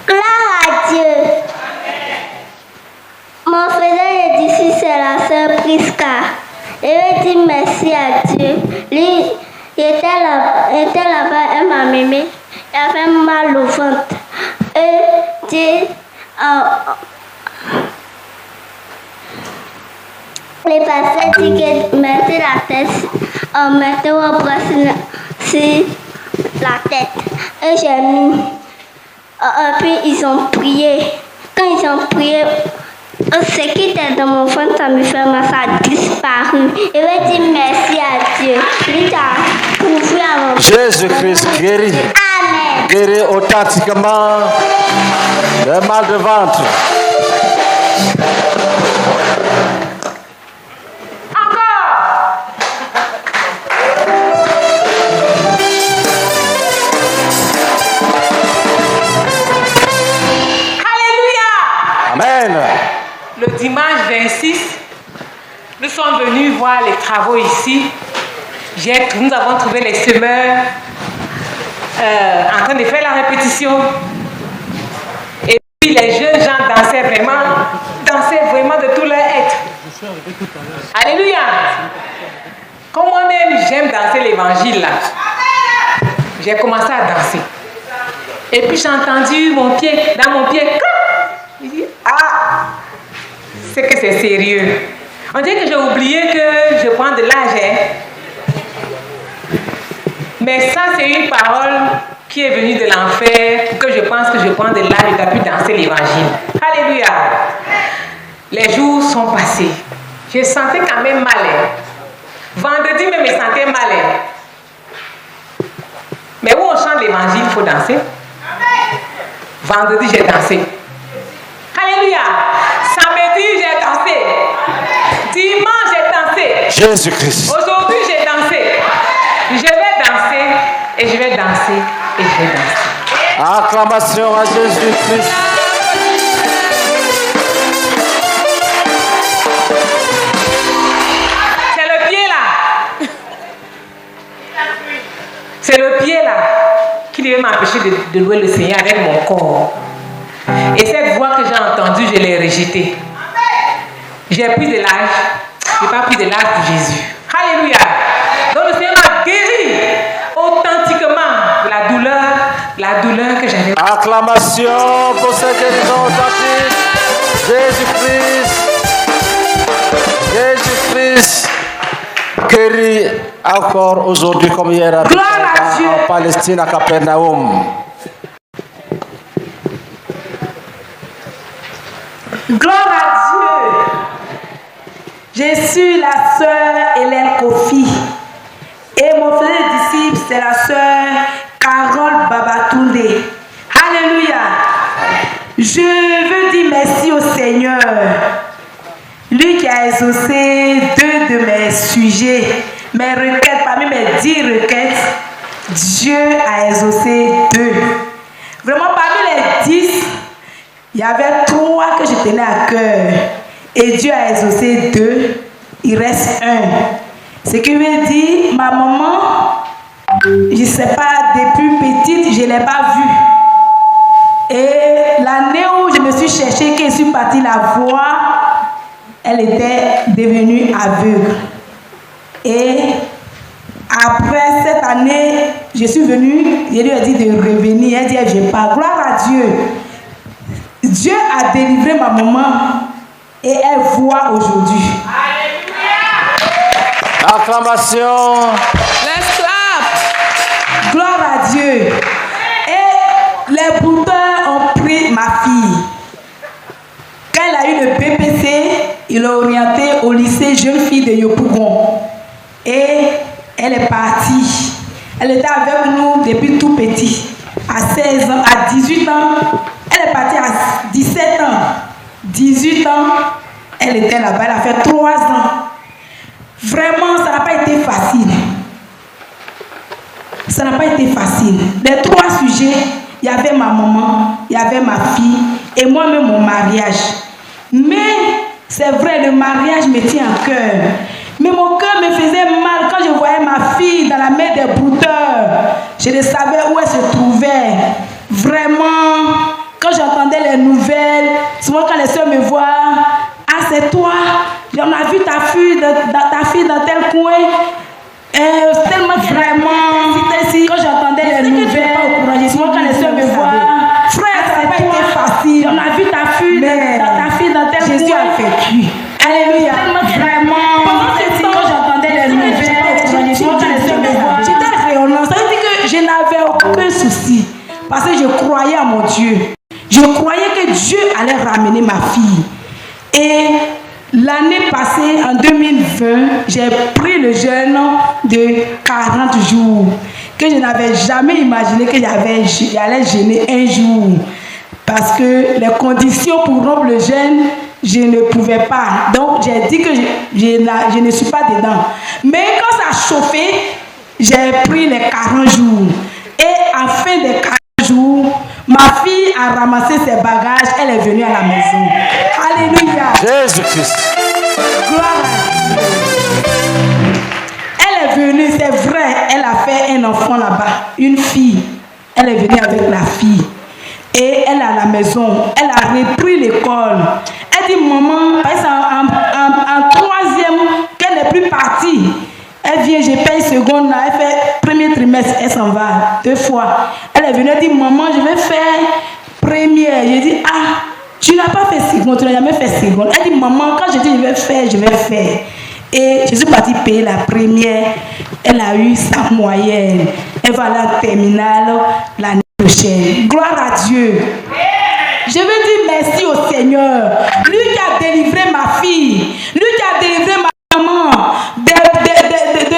Gloire à Dieu. Mon frère d'ici, c'est la sœur Prisca. Je veux dire merci à Dieu. Lui, il était là-bas, elle m'a mimé. Il avait mal au ventre. Et Dieu, les pasteurs disent que mettez la tête, mettez vos bras sur la tête. Et j'ai mis. Puis ils ont prié. Quand ils ont prié, ce qui était dans mon ventre, ça me fait mal, ça a disparu. Je veux dire merci à Dieu. Lui a prouvé à mon Jésus-Christ guérit. Amen. Guérit authentiquement le mal de ventre. Amen. Le dimanche 26, nous sommes venus voir les travaux ici. Nous avons trouvé les semeurs en train de faire la répétition. Et puis les jeunes gens dansaient vraiment de tout leur être. Alléluia. Comme moi-même, j'aime danser l'évangile là. J'ai commencé à danser. Et puis j'ai entendu dans mon pied, il dit, ah, c'est que c'est sérieux. On dirait que j'ai oublié que je prends de l'âge. Mais ça, c'est une parole qui est venue de l'enfer pour que je pense que je prends de l'âge et je dois plus danser l'évangile. Alléluia. Les jours sont passés. Je sentais quand même mal. Vendredi même, je sentais mal. Mais où on chante l'évangile, il faut danser. Vendredi, j'ai dansé. Alléluia. Samedi, j'ai dansé. Dimanche, j'ai dansé. Jésus-Christ. Aujourd'hui, j'ai dansé. Je vais danser et je vais danser et je vais danser. Acclamation à Jésus-Christ. C'est le pied là. C'est le pied là qui devait m'empêcher de louer le Seigneur avec mon corps. Et cette voix que j'ai entendue, je l'ai rejetée. J'ai pris de l'âge. Je n'ai pas pris de l'âge pour Jésus. Alléluia. Donc le Seigneur m'a guéri authentiquement de la douleur que j'avais. Acclamation pour cette guérison authentique. Jésus-Christ. Jésus-Christ guérit encore aujourd'hui comme hier à en Palestine, à Capernaum. Gloire à Dieu. Je suis la sœur Hélène Kofi. Et mon frère disciple, c'est la sœur Carole Babatunde. Alléluia. Je veux dire merci au Seigneur. Lui qui a exaucé 2 de mes sujets, mes requêtes, parmi mes 10 requêtes, Dieu a exaucé 2. Vraiment, parmi les 10, il y avait 3 que je tenais à cœur. Et Dieu a exaucé 2. Il reste 1. Ce qui veut dire, ma maman, je ne sais pas, depuis petite, je ne l'ai pas vue. Et l'année où je me suis cherchée, que je suis partie la voir, elle était devenue aveugle. Et après cette année, je suis venue, je lui ai dit de revenir. Elle dit, je ne vais pas. Gloire à Dieu. Dieu a délivré ma maman et elle voit aujourd'hui. Acclamation. Let's clap. Gloire à Dieu. Et les brouteurs ont pris ma fille. Quand elle a eu le BPC, ils l'ont orientée au lycée jeune fille de Yopougon. Et elle est partie. Elle était avec nous depuis tout petit. À 16 ans, à 18 ans, elle est partie à 17 ans. 18 ans, elle était là-bas. Elle a fait 3 ans. Vraiment, ça n'a pas été facile. Ça n'a pas été facile. Les 3 sujets, il y avait ma maman, il y avait ma fille et moi-même mon mariage. Mais c'est vrai, le mariage me tient à cœur. Mais mon cœur me faisait mal quand je voyais ma fille dans la main des brouteurs. Je ne savais où elle se trouvait. Vraiment, quand j'entendais les nouvelles, souvent quand les soeurs me voient, ah c'est toi, on a vu ta fille dans tel coin. Tellement vraiment, quand j'entendais les nouvelles, souvent quand les soeurs me voient, frère, ça n'a pas été facile. On a vu ta fille dans tel coin. Jésus a vécu. Alléluia. Vraiment, quand j'entendais les nouvelles, souvent quand les soeurs me voient, j'étais rayonnante. Ça veut dire que je n'avais aucun souci. Parce que je croyais à mon Dieu. Je croyais que Dieu allait ramener ma fille. Et l'année passée, en 2020, j'ai pris le jeûne de 40 jours. Que je n'avais jamais imaginé que j'allais jeûner un jour. Parce que les conditions pour rompre le jeûne, je ne pouvais pas. Donc j'ai dit que je ne suis pas dedans. Mais quand ça a chauffé, j'ai pris les 40 jours. Et à la fin des 40 jours, ma fille a ramassé ses bagages, elle est venue à la maison. Alléluia. Jésus-Christ. Gloire à Dieu. Elle est venue, c'est vrai, elle a fait un enfant là-bas, une fille. Elle est venue avec la fille. Et elle est à la maison, elle a repris l'école. Elle dit, maman, c'est en troisième qu'elle n'est plus partie. Elle vient, je paye seconde là, elle fait premier trimestre, elle s'en va 2 fois. Elle est venue, elle dit, maman, je vais faire première. J'ai dit, ah, tu n'as pas fait seconde, tu n'as jamais fait seconde. Elle dit, maman, quand je dis je vais faire. Et je suis partie payer la première. Elle a eu sa moyenne. Elle va aller en terminale l'année prochaine. Gloire à Dieu. Je veux dire merci au Seigneur. Lui qui a délivré ma fille. Lui qui a délivré ma maman de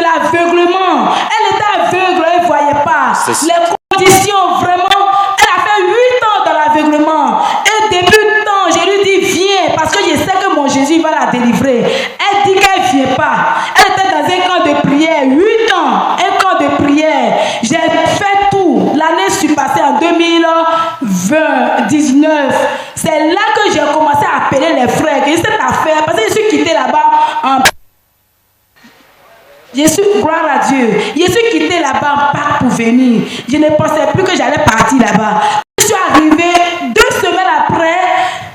l'aveuglement. Elle était aveugle, elle ne voyait pas. Les conditions, vraiment, elle a fait 8 ans dans l'aveuglement. Et depuis le temps, je lui dis, viens, parce que je sais que mon Jésus va la délivrer. Elle dit qu'elle ne vient pas. Elle était dans un camp de prière, 8 ans, un camp de prière. J'ai fait tout. L'année suis passée en 2019. C'est là que j'ai commencé à appeler les frères. Que cette affaire, parce que je suis quitté là-bas en... gloire à Dieu. Je suis quitté là-bas en Pâques pour venir. Je ne pensais plus que j'allais partir là-bas. Je suis arrivé 2 semaines après.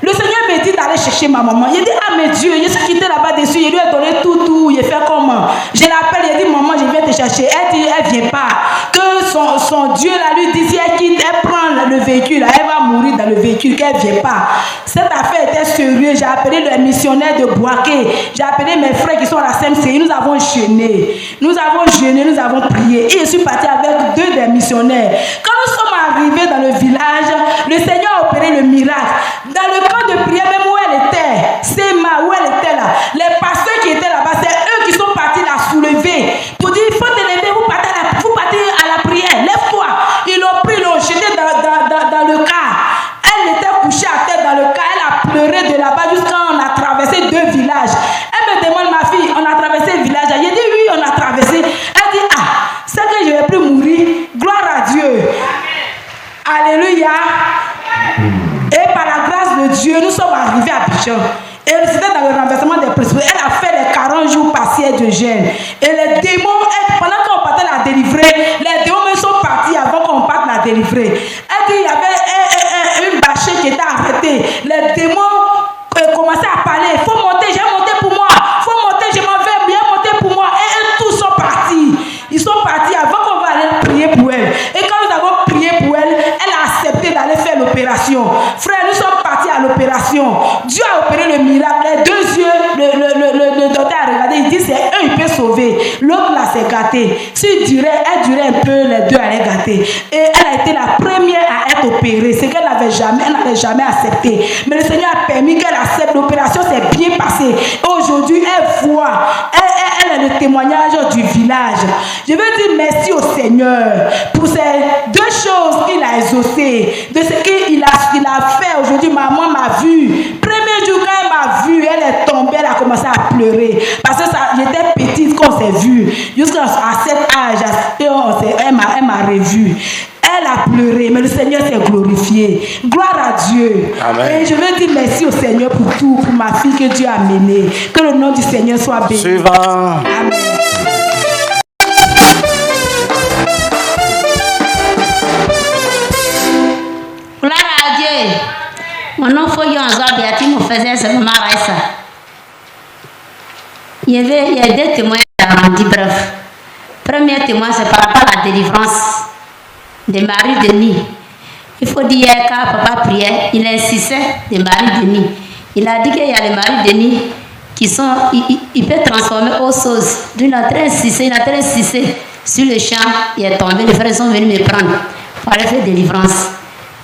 Le Seigneur me dit d'aller chercher ma maman. Il dit, ah mais Dieu, je suis quitté là-bas dessus. Je lui ai donné tout. Il fait comment? Je l'appelle, il dit, maman, je viens te chercher. Elle dit, elle vient pas. Que son Dieu là lui dit, si elle quitte, elle prend le véhicule, elle va mourir dans le véhicule, qu'elle vient pas. Cette affaire était sérieuse. J'ai appelé le missionnaire de Boaké. J'ai appelé mes frères qui sont à la CMCI. Nous avons jeûné. Nous avons prié. Et je suis partie avec 2 des missionnaires. Quand nous sommes arrivés dans le village, le Seigneur a opéré le miracle. Dans le camp de prière, même où elle était, c'est où elle était là, les pasteurs qui étaient là-bas, c'est eux qui sont partis la soulever pour dire, il faut te lever, vous partez à la prière, lève-toi. Ils l'ont pris, ils l'ont jeté dans le car. Elle était couchée à terre dans le car, elle a pleuré de là-bas jusqu'à on a traversé 2 villages. Elle me demande, ma fille, on a traversé le village. J'ai dit, oui, on a traversé. Elle dit, ah, c'est que je ne vais plus mourir. Gloire à Dieu. Alléluia. Et par la grâce de Dieu, nous sommes arrivés à Abidjan. Et c'était dans le renversement des principes. Elle a fait les 40 jours partiels de jeûne. Et les démons, pendant qu'on partait la délivrer, les démons même sont partis avant qu'on parte la délivrer. Elle dit, il y avait une bâchée qui était arrêtée. Les démons commençaient à parler. Il faut monter, j'ai monté pour moi. Il faut monter, je m'en vais bien monter pour moi. Et tous sont partis. Ils sont partis avant qu'on va aller prier pour elle. Et quand nous avons prié pour elle, elle a accepté d'aller faire l'opération. Frère, nous sommes partis à l'opération. Dieu a opéré le miracle. Les 2 yeux, le docteur a regardé, il dit c'est un, il peut sauver. L'autre là, c'est gâté. Elle durait un peu, les 2 allaient gâter. Et elle a été la première à être opérée. C'est qu'elle n'avait jamais accepté. Mais le Seigneur a permis qu'elle accepte. L'opération s'est bien passée. Aujourd'hui, elle voit. Elle est le témoignage du village. Je veux dire merci au Seigneur pour ces 2 choses qu'il a exaucées, de ce qu'il a fait aujourd'hui. Maman m'a vu. Premier jour quand elle m'a vu, elle est tombée, elle a commencé à pleurer. Parce que j'étais petite quand on s'est vu. Jusqu'à cet âge, elle m'a revue. Elle a pleuré, mais le Seigneur s'est glorifié. Gloire à Dieu. Amen. Et je veux dire merci au Seigneur pour tout, pour ma fille que Dieu a menée. Que le nom du Seigneur soit béni. Suivant. Amen. Gloire à Dieu. Mon nom faut y en avoir Béatrice, mon faisait c'est maman Raissa. Il y a deux témoins à dit bref. Premier témoin, c'est par rapport à la délivrance de Marie-Denis. Il faut dire quand papa priait, il insistait de Marie-Denis. Il a dit qu'il y a les Marie-Denis qui sont, il peut transformer aux sauces. Il a très insisté sur le champ, il est tombé, les frères sont venus me prendre pour aller faire délivrance.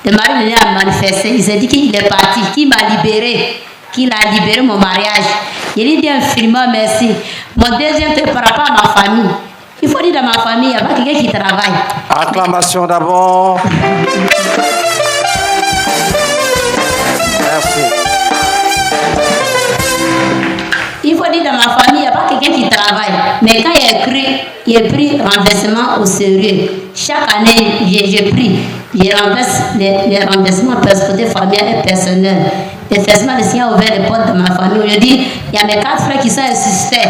Le Marie-Denis a manifesté, il s'est dit qu'il est parti, qu'il m'a libéré, qu'il a libéré mon mariage. Il dit bien infiniment merci. Mon deuxième truc par rapport à ma famille. Il faut dire dans ma famille, il n'y a pas quelqu'un qui travaille. Acclamation d'abord. Merci. Il faut dire dans ma famille, il n'y a pas quelqu'un qui travaille. Mais quand il a pris renversement au sérieux. Chaque année, j'ai pris. Je renverse les renversements personnels, familiales et personnels. Effectivement, le Seigneur a ouvert les portes de ma famille. Aujourd'hui, il y a mes 4 frères qui sont insistés.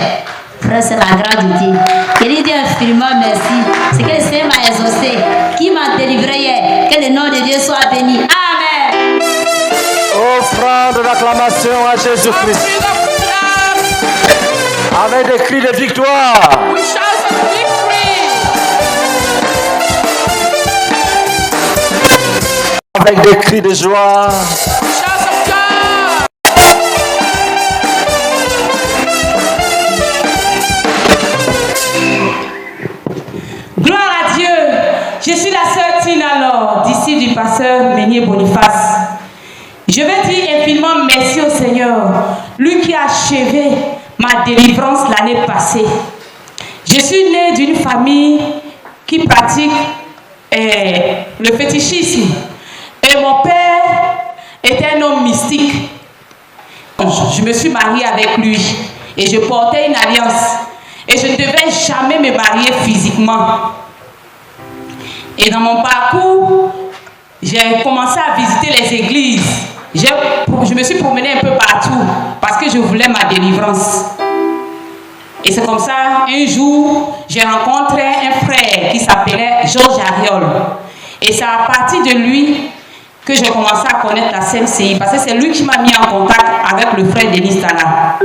Frère, c'est la grâce de Dieu. Je dis infiniment merci. C'est que le Seigneur m'a exaucé, qui m'a délivré hier. Que le nom de Dieu soit béni. Amen. Offrande d'acclamation à Jésus-Christ. Avec des cris de victoire. Avec des cris de joie. Gloire à Dieu. Je suis la sœur Tina Laure, d'ici du pasteur Meunier Boniface. Je vais dire infiniment merci au Seigneur, lui qui a achevé ma délivrance l'année passée. Je suis née d'une famille qui pratique le fétichisme. Et mon père était un homme mystique. Je me suis mariée avec lui et je portais une alliance. Et je ne devais jamais me marier physiquement. Et dans mon parcours, j'ai commencé à visiter les églises. Je me suis promenée un peu partout parce que je voulais ma délivrance. Et c'est comme ça, un jour, j'ai rencontré un frère qui s'appelait Georges Ariol. Et c'est à partir de lui que j'ai commencé à connaître la CMCI. Parce que c'est lui qui m'a mis en contact avec le frère Denis Tala.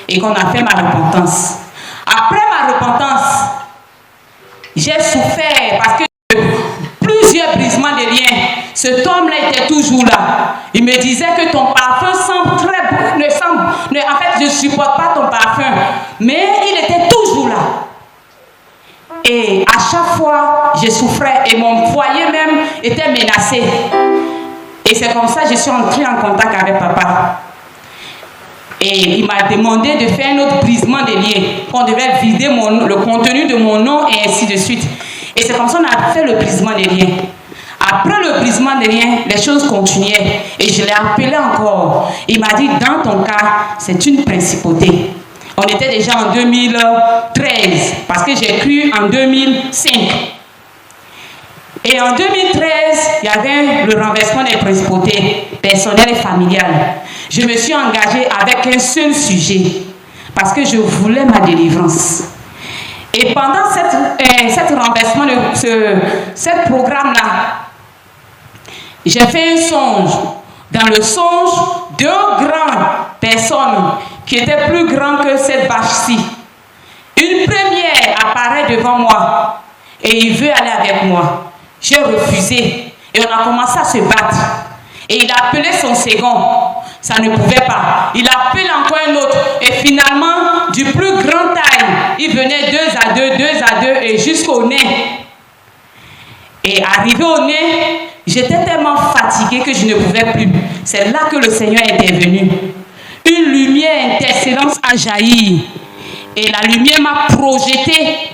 Et qu'on a fait ma repentance. Après ma repentance, j'ai souffert parce que plusieurs brisements de liens. Cet homme-là était toujours là. Il me disait que ton parfum semble très bon. En fait, je ne supporte pas ton parfum. Mais il était toujours là. Et à chaque fois, je souffrais. Et mon foyer même était menacé. Et c'est comme ça que je suis entrée en contact avec papa. Et il m'a demandé de faire un autre brisement de liens. Qu'on devait vider le contenu de mon nom et ainsi de suite. Et c'est comme ça qu'on a fait le brisement des liens. Après le brisement des liens, les choses continuaient. Et je l'ai appelé encore. Il m'a dit, dans ton cas, c'est une principauté. On était déjà en 2013, parce que j'ai cru en 2005. Et en 2013, il y avait le renversement des principautés personnelles et familiales. Je me suis engagée avec un seul sujet, parce que je voulais ma délivrance. Et pendant cette renversement de ce programme-là, j'ai fait un songe. Dans le songe, 2 grandes personnes qui étaient plus grandes que cette vache-ci. Une première apparaît devant moi et il veut aller avec moi. J'ai refusé et on a commencé à se battre. Et il a appelé son second. Ça ne pouvait pas. Il appelle encore un autre. Et finalement, du plus grand taille, il venait 2 à 2, 2 à 2 et jusqu'au nez. Et arrivé au nez, j'étais tellement fatiguée que je ne pouvais plus. C'est là que le Seigneur est intervenu. Une lumière intercédente a jailli. Et la lumière m'a projeté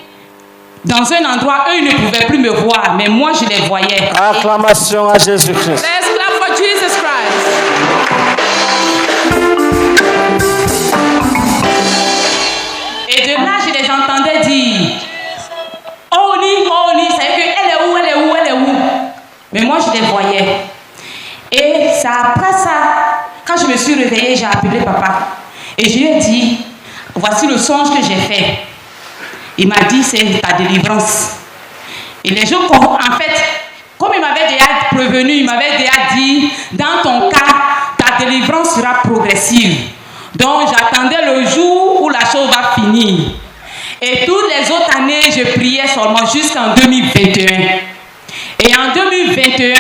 dans un endroit où ils ne pouvaient plus me voir. Mais moi, je les voyais. Acclamation à Jésus-Christ. Let's clap for Jesus Christ. Et de là, je les entendais dire, Oni, ça veut dire elle est où? Mais moi, je les voyais. Et c'est après ça, quand je me suis réveillée, j'ai appelé papa. Et je lui ai dit, voici le songe que j'ai fait. Il m'a dit, c'est ta délivrance. Et les gens, en fait, comme il m'avait déjà prévenu, il m'avait déjà dit, dans ton cas, sera progressive. Donc j'attendais le jour où la chose va finir. Et toutes les autres années, je priais seulement jusqu'en 2021. Et en 2021,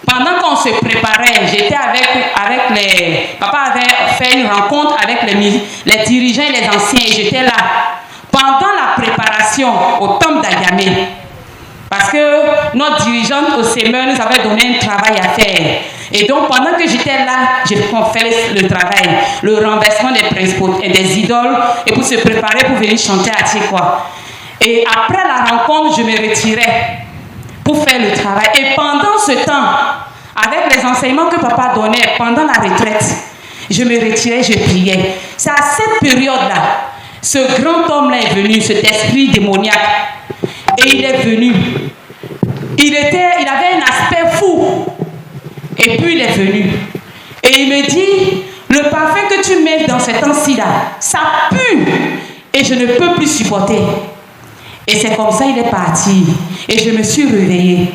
pendant qu'on se préparait, j'étais avec les... Papa avait fait une rencontre avec les dirigeants et les anciens, et j'étais là. Pendant la préparation au temple d'Agamé, parce que notre dirigeante au SEMER nous avait donné un travail à faire. Et donc, pendant que j'étais là, j'ai fait le travail, le renversement des principaux et des idoles, et pour se préparer pour venir chanter à Tchekwa. Et après la rencontre, je me retirais pour faire le travail. Et pendant ce temps, avec les enseignements que papa donnait pendant la retraite, je me retirais, je priais. C'est à cette période-là, ce grand homme-là est venu, cet esprit démoniaque. Et il est venu. Il avait un aspect fou. Et puis il est venu. Et il me dit, le parfum que tu mets dans cet temps-ci-là, ça pue. Et je ne peux plus supporter. Et c'est comme ça il est parti. Et je me suis réveillée.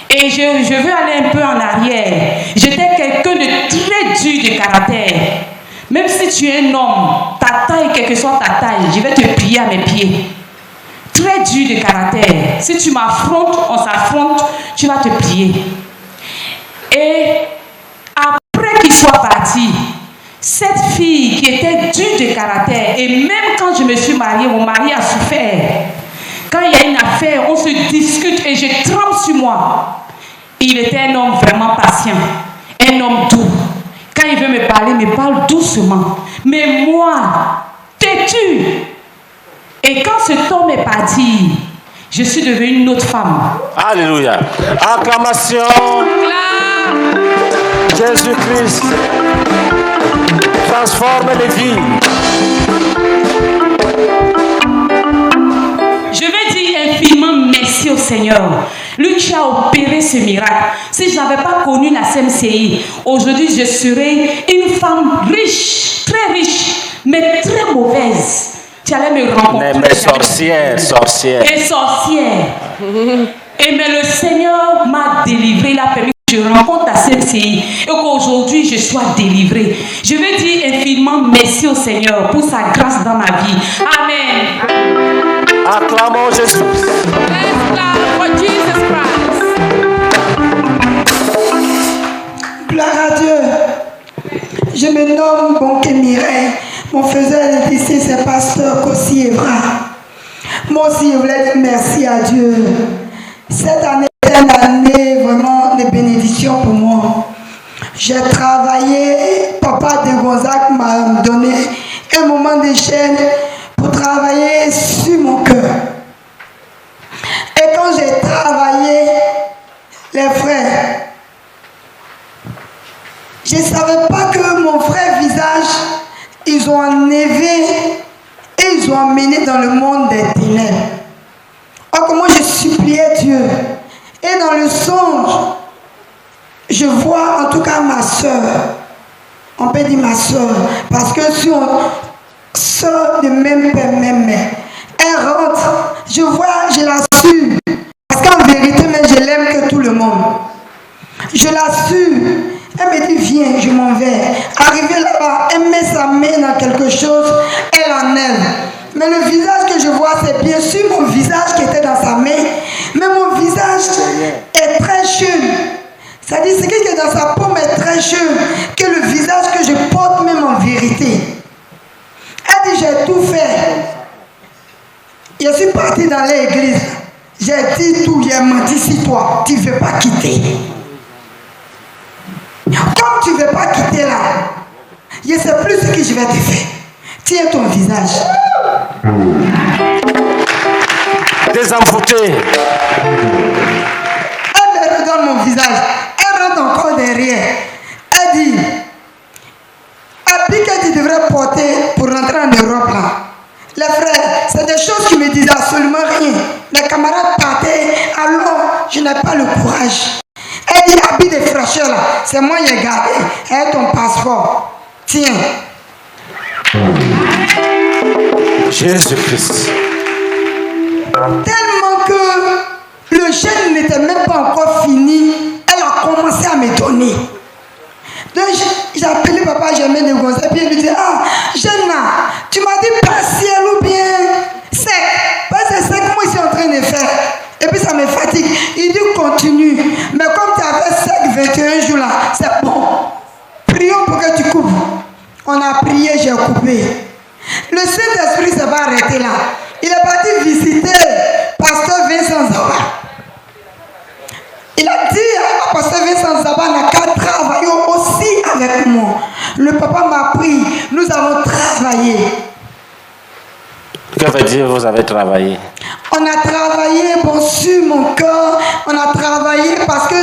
Et je veux aller un peu en arrière. J'étais quelqu'un de très dur de caractère. Même si tu es un homme, ta taille, quelle que soit ta taille, je vais te plier à mes pieds. Très dur de caractère. Si tu m'affrontes, on s'affronte, tu vas te plier. Et après qu'il soit parti, cette fille qui était dure de caractère, et même quand je me suis mariée, mon mari a souffert. Quand il y a une affaire, on se discute et je tremble sur moi. Il était un homme vraiment patient, un homme doux. Quand il veut me parler, il me parle doucement. Mais moi, têtu. Et quand cet homme est parti, je suis devenue une autre femme. Alléluia. Acclamation. Jésus-Christ transforme les vies. Je vais dire infiniment merci au Seigneur. Lui qui a opéré ce miracle. Si je n'avais pas connu la CMCI, aujourd'hui je serais une femme riche, très riche, mais très mauvaise. Tu allais me rencontrer. Mais sorcière. Et sorcière. Et mais le Seigneur m'a délivré, il a permis que je rencontre la CMCI et qu'aujourd'hui je sois délivrée. Je veux dire infiniment merci au Seigneur pour sa grâce dans ma vie. Amen. Acclamons Jésus. Let's clap for Jesus Christ. Gloire à Dieu. Je me nomme Bonke Mireille. Mon faiseur ici, c'est pasteur Kossi Evra. Moi aussi, je voulais dire merci à Dieu. Cette année est une année vraiment de bénédiction pour moi. J'ai travaillé, papa de Gonzague m'a donné un moment de chaîne pour travailler sur mon cœur. Et quand j'ai travaillé, les frères, je ne savais pas que mon frère visage, ils ont enlevé et ils ont emmené dans le monde des ténèbres. Or, comment je suppliais Dieu. Et dans le songe, je vois en tout cas ma soeur. On peut dire ma soeur. Parce que si on sort de même père, même mère, elle rentre, je vois, je la suis. Parce qu'en vérité, mais je l'aime que tout le monde. Je la suis. Elle me dit, viens, je m'en vais. Arrivée là-bas, elle met sa main dans quelque chose, elle enlève. Mais le visage que je vois, c'est bien sûr mon visage qui était dans sa main. Mais mon visage est très jeune. C'est-à-dire, ce qui est dans sa paume est très jeune que le visage que je porte même en vérité. Elle dit, j'ai tout fait. Je suis partie dans l'église. J'ai dit tout, j'ai menti sur toi. Tu ne veux pas quitter. Comme tu ne veux pas quitter là, je ne sais plus ce que je vais te faire. Tiens ton visage. Désenvoûté. Elle me redonne mon visage. Elle rentre encore derrière. Elle dit, habit que tu devrais porter pour rentrer en Europe là. Les frères, c'est des choses qui me disent absolument rien. Les camarades partaient, alors je n'ai pas le courage. Elle dit, habit de fraîcheur là, c'est moi qui ai gardé. Elle ton passeport. Tiens. Jésus-Christ. Tellement que le jeûne n'était même pas encore fini, elle a commencé à me donner. Donc pas germer de gonzesse. Puis il lui dit, ah, jeune là, tu m'as dit partiel ou bien sec. Parce que c'est sec, moi je suis en train de faire. Et puis ça me fatigue. Il dit, continue. Mais comme tu avais sec 21 jours là, c'est bon. Prions pour que tu coupes. On a prié, j'ai coupé. Le Saint-Esprit ne s'est pas arrêté là. Il est parti visiter Pasteur Vincent Zaba. Il a dit à Pasteur Vincent Zaba n'a qu'à travailler aussi avec moi. Le papa m'a pris. Nous avons travaillé. Que veut dire vous avez travaillé? On a travaillé bon, sur mon cœur. On a travaillé parce que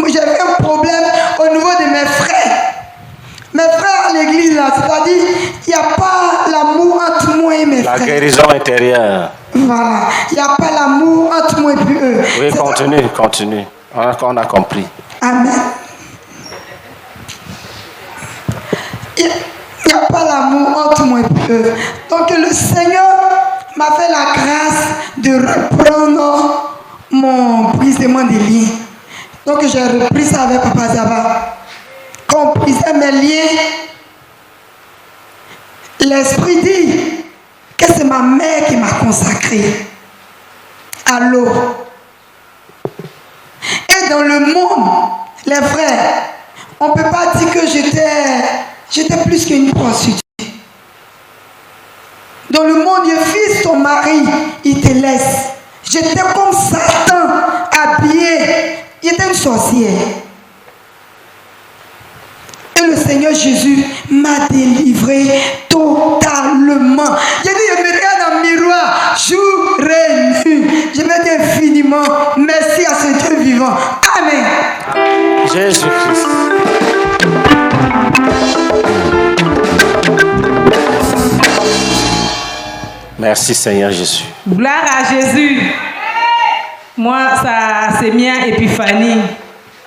j'avais un problème au niveau de mes frères. Mes frères à l'église, là, c'est-à-dire, il n'y a pas l'amour entre moi et mes frères. La guérison intérieure. Voilà, il n'y a pas l'amour entre moi et puis eux. Oui, continue. On a compris. Amen. Il n'y a pas l'amour entre moi et puis eux. Donc le Seigneur m'a fait la grâce de reprendre mon brisement des liens. Donc j'ai repris ça avec Papa Zaba. Quand on brisait mes liens, l'Esprit dit que c'est ma mère qui m'a consacré à l'eau. Et dans le monde, les frères, on ne peut pas dire que j'étais plus qu'une prostituée. Dans le monde, il fils ton mari, il te laisse. J'étais comme Satan, habillé. Il était une sorcière. Et le Seigneur Jésus m'a délivré totalement. J'ai dit, je me regarde dans le miroir, jour et nuit. Je me dis infiniment merci à ce Dieu vivant. Amen. Jésus-Christ. Merci Seigneur Jésus. Gloire à Jésus. Moi, ça c'est mien Épiphanie.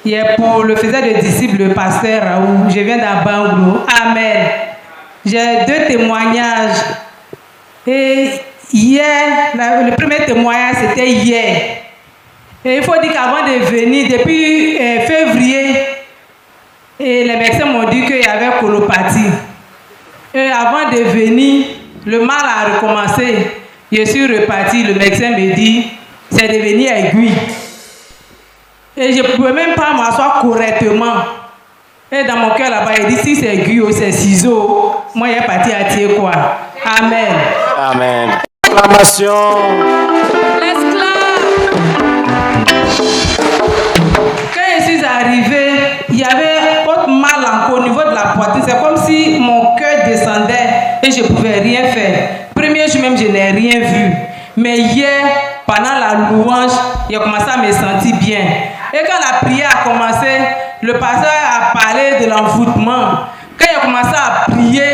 Hier, pour le faisait de disciple, le pasteur Raoult. Je viens d'Abango. Amen. J'ai 2 témoignages. Et hier, le premier témoignage, c'était hier. Et il faut dire qu'avant de venir, depuis février, et les médecins m'ont dit qu'il y avait colopathie. Et avant de venir, le mal a recommencé. Je suis reparti. Le médecin me dit, c'est devenu aigu. Et je ne pouvais même pas m'asseoir correctement. Et dans mon cœur là-bas, il dit si c'est aigu ou c'est ciseau, moi il est parti à tirer quoi. Amen. Amen. Acclamation. Quand je suis arrivé, il y avait autre mal encore au niveau de la poitrine. C'est comme si mon cœur descendait et je ne pouvais rien faire. Premier jour même, je n'ai rien vu. Mais hier, pendant la louange, j'ai commencé à me sentir bien. Et quand la prière a commencé, le pasteur a parlé de l'envoûtement. Quand il a commencé à prier,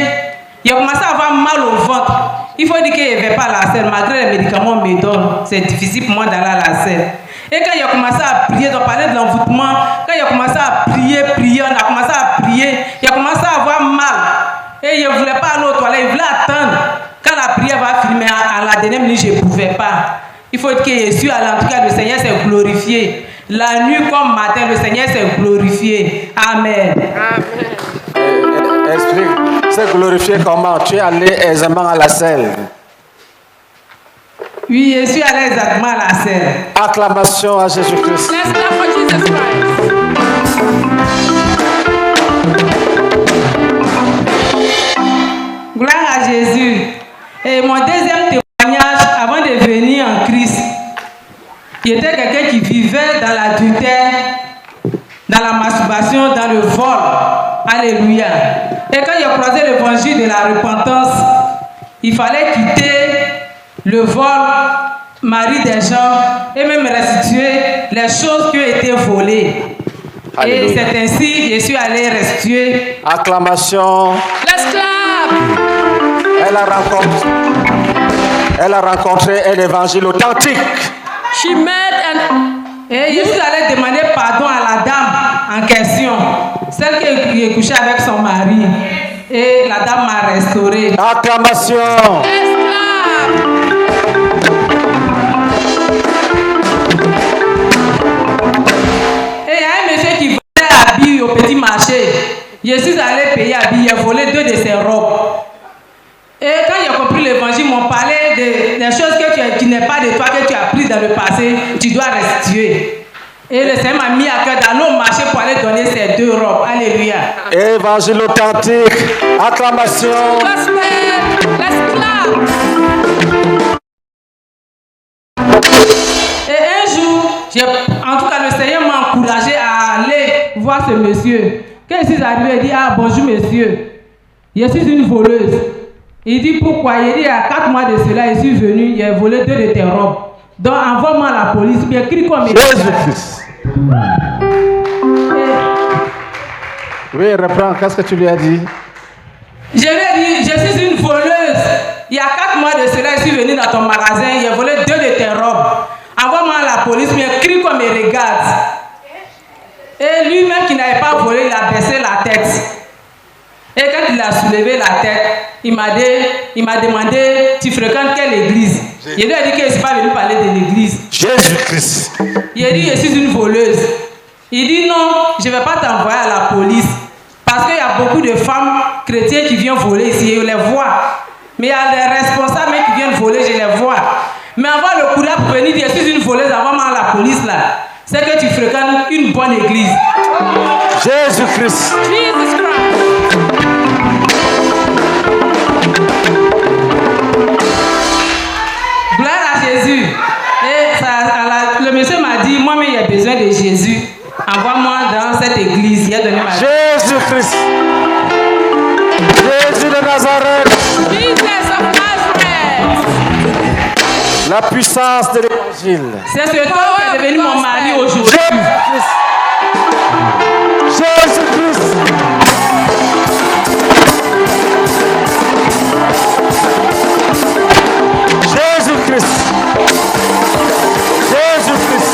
il a commencé à avoir mal au ventre. Il faut dire qu'il ne va pas à la selle, malgré les médicaments me donnent. C'est difficile pour moi d'aller à la selle. Et quand il a commencé à prier, on parlait de l'envoûtement, quand il a commencé à prier, on a commencé à prier, il a commencé à avoir mal. Et il ne voulait pas aller aux toilettes, il voulait attendre. Quand la prière va finir, à la dernière minute, je ne pouvais pas. Il faut que je suis allé, en tout cas, le Seigneur s'est glorifié. La nuit comme matin, le Seigneur s'est glorifié. Amen. Explique, c'est glorifié comment? Tu es allé aisément à la selle. Oui, je suis allé exactement à la selle. Acclamation à Jésus-Christ. Let's clap for Jesus Christ. Gloire à Jésus. Et mon deuxième témoignage, avant de venir en Christ, il était quelqu'un qui vivait dans l'adultère, dans la masturbation, dans le vol. Alléluia. Et quand il a croisé l'évangile de la repentance, il fallait quitter le vol, mari des gens, et même restituer les choses qui ont été volées. Alléluia. Et c'est ainsi que je suis allé restituer. Acclamation. Let's clap. Elle a rencontré un évangile authentique. She met et je suis allé demander pardon à la dame en question, celle qui est couchée avec son mari. Et la dame m'a restauré. Acclamation. Et il y a un monsieur qui vendait habits au petit marché. Je suis allé payer à billet, volé 2 de ses robes. Et quand j'ai compris l'évangile, m'ont parlé des choses qui n'est pas de toi, que tu as prises dans le passé, tu dois restituer. Et le Seigneur m'a mis à cœur d'aller au marché pour aller donner ces 2 robes. Alléluia. Évangile authentique. Acclamation. Et un jour, en tout cas, le Seigneur m'a encouragé à aller voir ce monsieur. Quand je suis arrivé, il dit, ah bonjour monsieur, je suis une voleuse. Il dit pourquoi? Il dit, il y a 4 mois de cela, je suis venu, j'ai volé 2 de tes robes. Donc envoie-moi à la police, bien crie comme Jésus-Christ. Oui, reprends, qu'est-ce que tu lui as dit? Je lui ai dit, je suis une voleuse. Il y a 4 mois de cela, je suis venu dans ton magasin, j'ai volé 2 de tes robes. Envoie-moi à la police, bien crie comme il regarde. Et lui-même qui n'avait pas volé, il a baissé la tête. Et quand il a soulevé la tête, il m'a demandé, tu fréquentes quelle église? Je lui ai dit que je ne suis pas venu parler de l'église. Jésus-Christ. Il a dit, je suis une voleuse. Il dit, non, je ne vais pas t'envoyer à la police. Parce qu'il y a beaucoup de femmes chrétiennes qui viennent voler ici, je les vois. Mais il y a des responsables qui viennent voler, je les vois. Mais avoir le courage pour venir dire, je suis une voleuse, avant à la police là. C'est que tu fréquentes une bonne église. Jésus-Christ. Jesus Christ. Gloire à Jésus. Et le monsieur m'a dit, moi-même, j'ai besoin de Jésus. Envoie-moi dans cette église. Il a donné ma Jésus-Christ. Jésus de Nazareth. Jesus of Nazareth. La puissance de l'évangile. C'est ce homme qui est devenu mon mari aujourd'hui. Jésus-Christ. Jésus-Christ. Jésus-Christ. Jésus-Christ.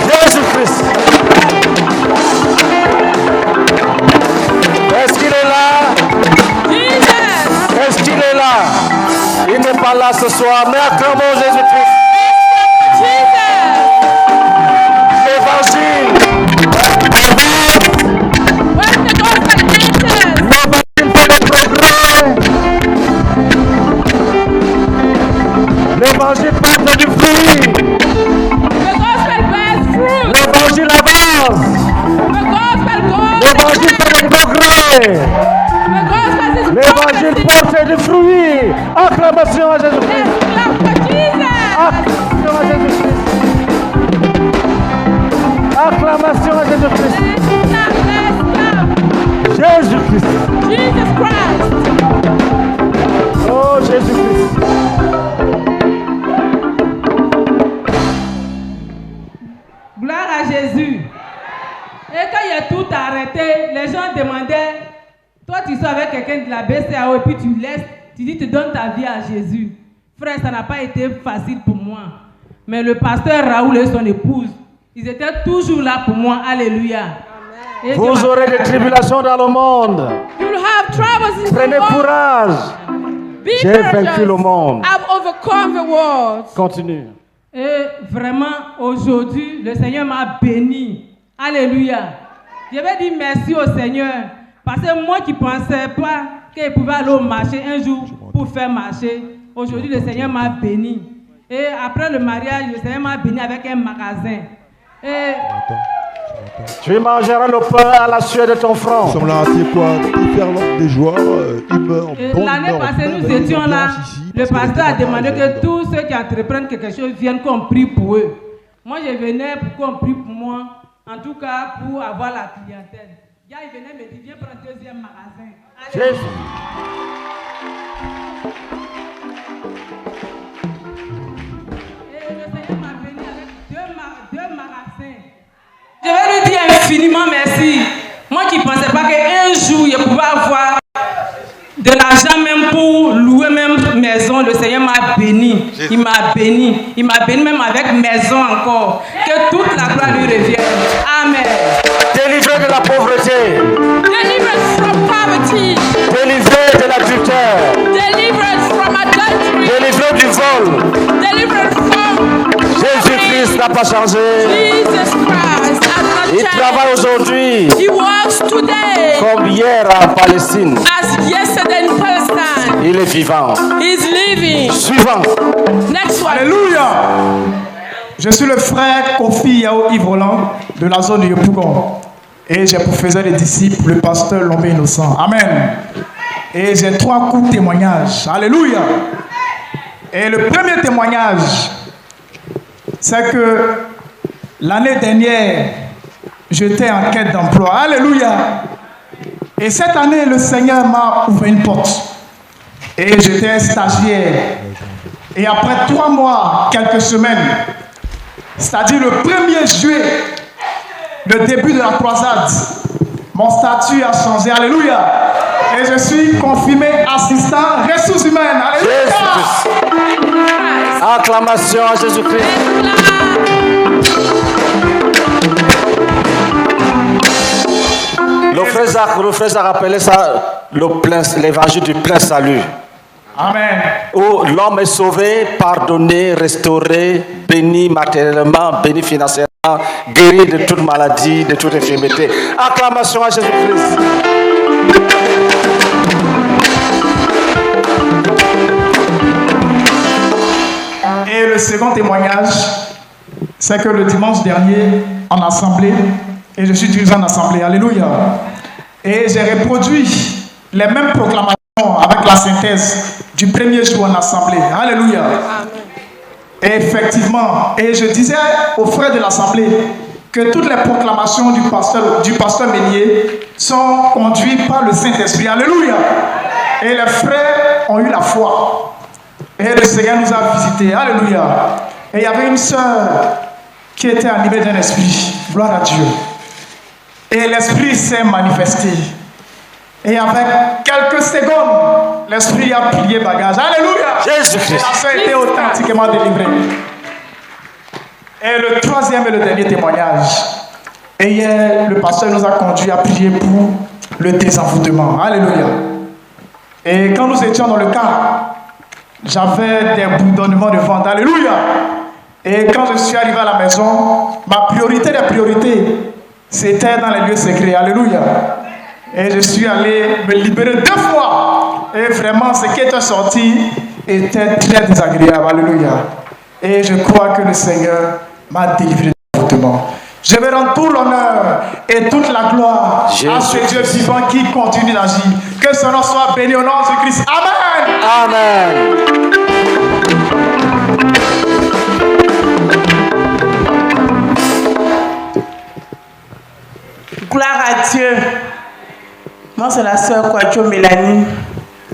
Jésus-Christ. Est-ce qu'il est là? Est-ce qu'il est là? Il n'est pas là ce soir, mais acclamons Jésus-Christ. L'évangile. L'évangile porte du fruit. L'évangile avance. L'évangile fait des progrès. L'évangile porte du fruit. Acclamation à Jésus-Christ. Acclamation à Jésus-Christ. Acclamation à Jésus-Christ. Jésus-Christ. Oh Jésus-Christ. Gloire à Jésus. Et quand il a tout arrêté, les gens demandaient, toi tu sois avec quelqu'un de la BCAO et puis tu laisses, tu dis tu donnes ta vie à Jésus. Frère, ça n'a pas été facile pour moi. Mais le pasteur Raoul et son épouse, ils étaient toujours là pour moi. Alléluia. Vous aurez des tribulations dans le monde. Prenez courage. J'ai vaincu le monde. Continue. Et vraiment, aujourd'hui, le Seigneur m'a béni. Alléluia. Je vais dire merci au Seigneur. Parce que moi qui ne pensais pas qu'il pouvait aller au marché un jour pour faire marcher, aujourd'hui, le Seigneur m'a béni. Et après le mariage, le Seigneur m'a béni avec un magasin. Et tu mangeras le pain à la sueur de ton front. Nous sommes là, c'est quoi? Faire des joies, humeur. L'année passée, nous étions là. Le pasteur a demandé que tous ceux qui entreprennent quelque chose viennent qu'on prie pour eux. Moi, je venais pour qu'on prie pour moi, en tout cas pour avoir la clientèle. Il venait me dire, viens prendre un deuxième magasin. Jésus. Et le Seigneur m'a béni avec deux magasins. Je vais lui dire infiniment merci. Moi qui ne pensais pas qu'un jour, je pouvais avoir de l'argent même pour louer même maison, le Seigneur m'a béni. Il m'a béni. Il m'a béni même avec maison encore. Que toute la gloire lui revienne. Amen. Délivré de la pauvreté. Deliverance from poverty. Délivré de l'adultère. Deliverance from adultery. Délivré du vol. Deliverance from Jésus-Christ. Christ n'a pas changé. Jesus Christ has not Il travaille changed. aujourd'hui He works today comme hier en Palestine. as yesterday in Palestine. Il est vivant. He's living. Suivant. Next one. Alléluia. Je suis le frère Kofi Yao Yves Roland de la zone de Yopougon. Et j'ai pour faiseur des disciples le pasteur Lombé Innocent. Amen. Et j'ai 3 courts témoignages. Alléluia. Et le premier témoignage, c'est que l'année dernière, j'étais en quête d'emploi. Alléluia. Et cette année, le Seigneur m'a ouvert une porte. Et j'étais stagiaire. Et après 3 mois, quelques semaines, c'est-à-dire le 1er juillet, le début de la croisade, mon statut a changé. Alléluia. Et je suis confirmé assistant ressources humaines. Alléluia. Acclamation à Jésus-Christ. Le frère Jacques appelait ça l'évangile du plein salut. Amen. Où l'homme est sauvé, pardonné, restauré, béni matériellement, béni financièrement, guéri de toute maladie, de toute infirmité. Acclamation à Jésus-Christ. Et le second témoignage, c'est que le dimanche dernier, en assemblée, et je suis dirigeant d'assemblée, alléluia, et j'ai reproduit les mêmes proclamations avec la synthèse du premier jour en assemblée, alléluia. Et effectivement, et je disais aux frères de l'assemblée que toutes les proclamations du pasteur Ménier sont conduites par le Saint-Esprit, alléluia. Et les frères ont eu la foi. Et le Seigneur nous a visités. Alléluia. Et il y avait une sœur qui était animée d'un esprit. Gloire à Dieu. Et l'esprit s'est manifesté. Et avec quelques secondes, l'esprit a plié bagage. Alléluia. Jésus-Christ. Et la sœur était authentiquement délivrée. Et le troisième et le dernier témoignage. Et hier, le pasteur nous a conduits à prier pour le désenvoûtement. Alléluia. Et quand nous étions dans le cas, j'avais des bourdonnements de ventre. Alléluia. Et quand je suis arrivé à la maison, ma priorité des priorités, c'était dans les lieux secrets. Alléluia. Et je suis allé me libérer 2 fois. Et vraiment, ce qui était sorti était très désagréable. Alléluia. Et je crois que le Seigneur m'a délivré de l'avortement. Je vais rendre tout l'honneur et toute la gloire à ce Dieu vivant qui continue d'agir. Que son nom soit béni au nom de Christ. Amen. Amen. Gloire à Dieu. Moi, c'est la sœur Kwadjo Mélanie,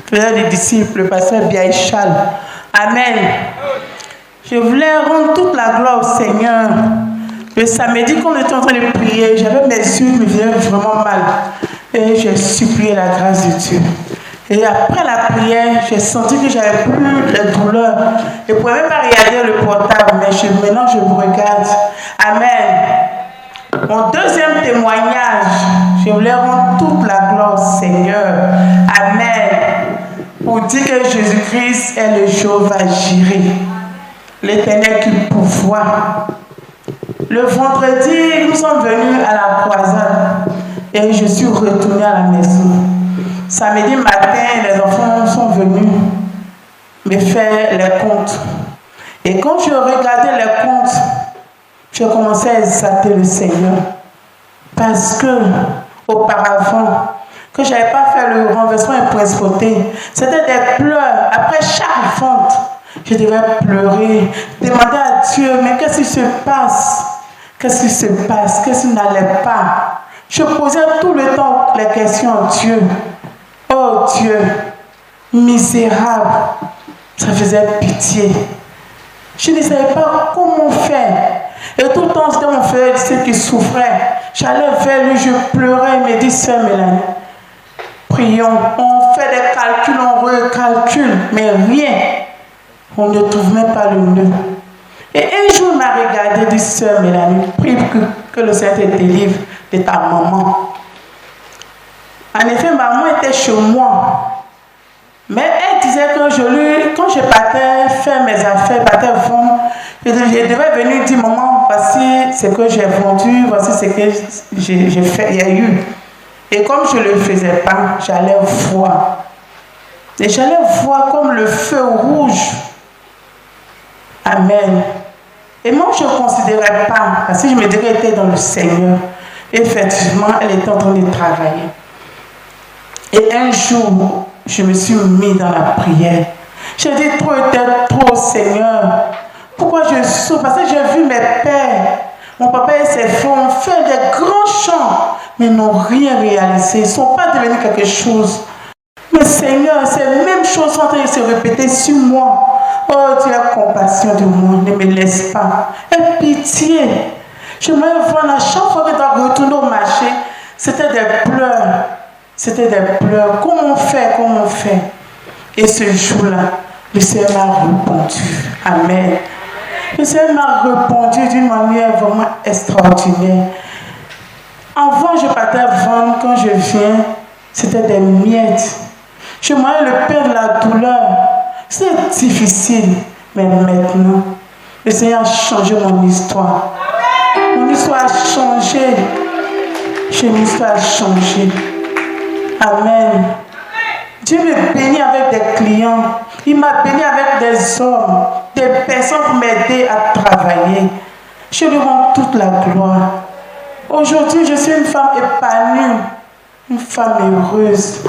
frère des disciples, le pasteur Biaïchal. Amen. Je voulais rendre toute la gloire au Seigneur. Le samedi, quand on était en train de prier, j'avais mes yeux qui me faisaient vraiment mal. Et j'ai supplié la grâce de Dieu. Et après la prière, j'ai senti que j'avais plus de douleur. Je ne pouvais même pas regarder le portable, mais maintenant je vous regarde. Amen. Mon deuxième témoignage, je voulais rendre toute la gloire au Seigneur. Amen. Pour dire que Jésus-Christ est le Jéhovah Jireh, l'Éternel qui pourvoit. Le vendredi, nous sommes venus à la croisade et je suis retournée à la maison. Samedi matin, les enfants sont venus me faire les comptes. Et quand je regardais les comptes, je commençais à exalter le Seigneur. Parce que, auparavant, que je n'avais pas fait le renversement et principauté, c'était des pleurs. Après chaque vente, je devais pleurer, demander à Dieu, mais qu'est-ce qui se passe? Qu'est-ce qui se passe? Qu'est-ce qui n'allait pas? Je posais tout le temps les questions à Dieu. Oh Dieu, misérable, ça faisait pitié. Je ne savais pas comment faire. Et tout le temps, c'était mon frère qui souffrait. J'allais vers lui, je pleurais. Il me dit, sœur Mélanie, prions. On fait des calculs, on recalcule, mais rien. On ne trouve même pas le nœud. Et un jour, il m'a regardé, dit, sœur Mélanie, prie que le Seigneur te délivre de ta maman. En effet, maman était chez moi. Mais elle disait que quand je partais faire mes affaires, partais vendre, je devais venir dire, maman, voici ce que j'ai vendu, voici ce que j'ai fait, il y a eu. Et comme je ne le faisais pas, j'allais voir. Et j'allais voir comme le feu rouge. Amen. Et moi, je ne considérais pas, parce que je me disais qu'elle était dans le Seigneur. Effectivement, elle était en train de travailler. Et un jour, je me suis mis dans la prière. J'ai dit trop, Seigneur. Pourquoi je souffre? Parce que j'ai vu mes pères, mon papa et ses frères ont fait des grands chants, mais n'ont rien réalisé. Ils ne sont pas devenus quelque chose. Mais Seigneur, ces mêmes choses sont en train de se répéter sur moi. Oh, tu as compassion de moi, ne me laisse pas. Aie pitié. Je me vois à chaque fois que je dois retourner au marché, c'était des pleurs. C'était des pleurs. Comment on fait? Et ce jour-là, le Seigneur m'a répondu. Amen. Le Seigneur m'a répondu d'une manière vraiment extraordinaire. Avant, je partais vendre, quand je viens, c'était des miettes. Je voyais le pain de la douleur. C'est difficile. Mais maintenant, le Seigneur a changé mon histoire. Mon histoire a changé. Mon histoire a changé. Amen. Dieu me bénit avec des clients. Il m'a béni avec des hommes, des personnes pour m'aider à travailler. Je lui rends toute la gloire. Aujourd'hui, je suis une femme épanouie, une femme heureuse.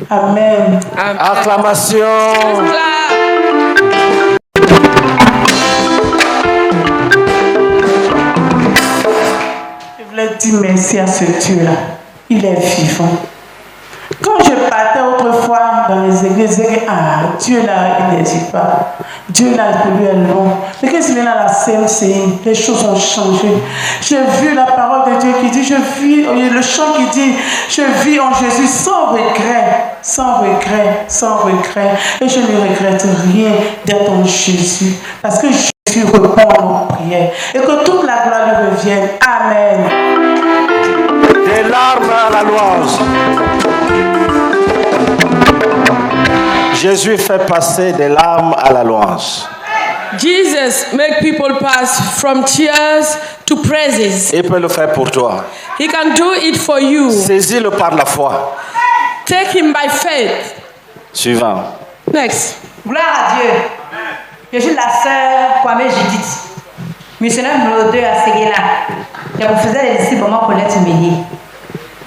Amen. Acclamation. Je voulais dire merci à ce Dieu-là. Il est vivant. Quand je partais autrefois dans les églises, je disais, Dieu là, il n'hésite pas. Dieu là, pour lui est long. Mais quand il est dans la CMCI, les choses ont changé. J'ai vu la parole de Dieu qui dit, je vis, le chant qui dit, je vis en Jésus sans regret, sans regret, sans regret. Et je ne regrette rien d'être en Jésus. Parce que Jésus répond à nos prières. Et que toute la gloire lui revienne. Amen. Des larmes à la louange. Jésus fait passer des larmes à la louange. Jesus make people pass from tears to praises. Il peut le faire pour toi. He can do it for you. Saisis-le par la foi. Take him by faith. Suivant. Next. Gloire à Dieu. Je suis la sœur Kwame Judith, missionnaire numéro 2 à Séguéla. Je vous faisais les disciples pour Colette Mélier.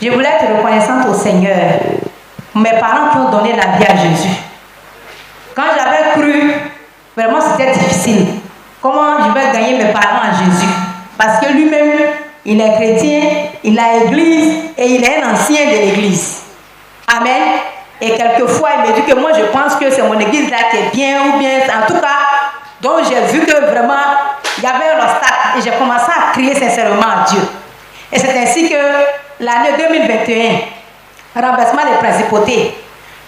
Je voulais être reconnaissante au Seigneur, mes parents qui ont donné la vie à Jésus. Quand j'avais cru, vraiment c'était difficile. Comment je vais gagner mes parents à Jésus? Parce que lui-même, il est chrétien, il a l'église et il est un ancien de l'église. Amen. Et quelquefois, il me dit que moi, je pense que c'est mon église là qui est bien ou bien, en tout cas, donc j'ai vu que vraiment, il y avait un obstacle et j'ai commencé à crier sincèrement à Dieu. Et c'est ainsi que l'année 2021, renversement des principautés,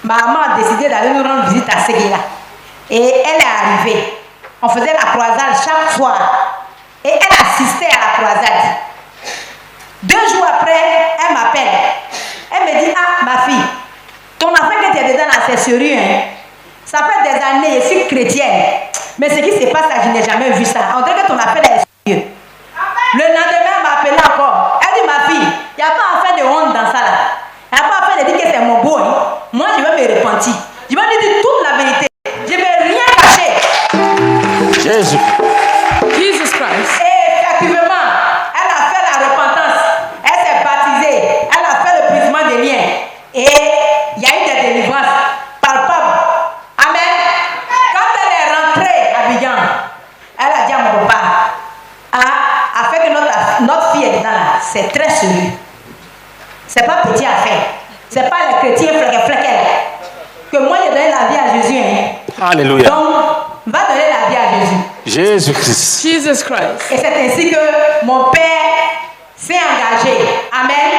ma maman a décidé d'aller nous rendre visite à Séguéla. Et elle est arrivée. On faisait la croisade chaque soir. Et elle assistait à la croisade. 2 jours après, elle m'appelle. Elle me dit, ma fille, ton enfant que tu es dedans là, c'est sérieux. Hein? Ça fait des années, je suis chrétienne. Mais ce qui se passe là, je n'ai jamais vu ça. On dirait que ton affaire est sérieux. Le lendemain, elle m'a appelé encore. Elle dit, ma fille, il n'y a pas affaire de honte dans ça là. Il n'y a pas affaire de dire que c'est mon beau. Hein? Moi, je vais me repentir. Je vais lui dire toute la vérité. Je ne vais rien cacher. Jésus. Jesus Christ. Et effectivement, elle a fait la repentance. Elle s'est baptisée. Elle a fait le brisement des liens. Et il y a eu des délivrances palpables. Amen. Quand elle est rentrée à Abidjan, elle a dit à mon papa, afin que notre fille est dedans là, c'est très sérieux. C'est pas petit à faire. C'est pas les chrétiens flequel. Que moi j'ai donné la vie à Jésus. Hein. Alléluia. Donc, va donner la vie à Jésus. Jésus-Christ. Jesus Christ. Et c'est ainsi que mon père s'est engagé. Amen.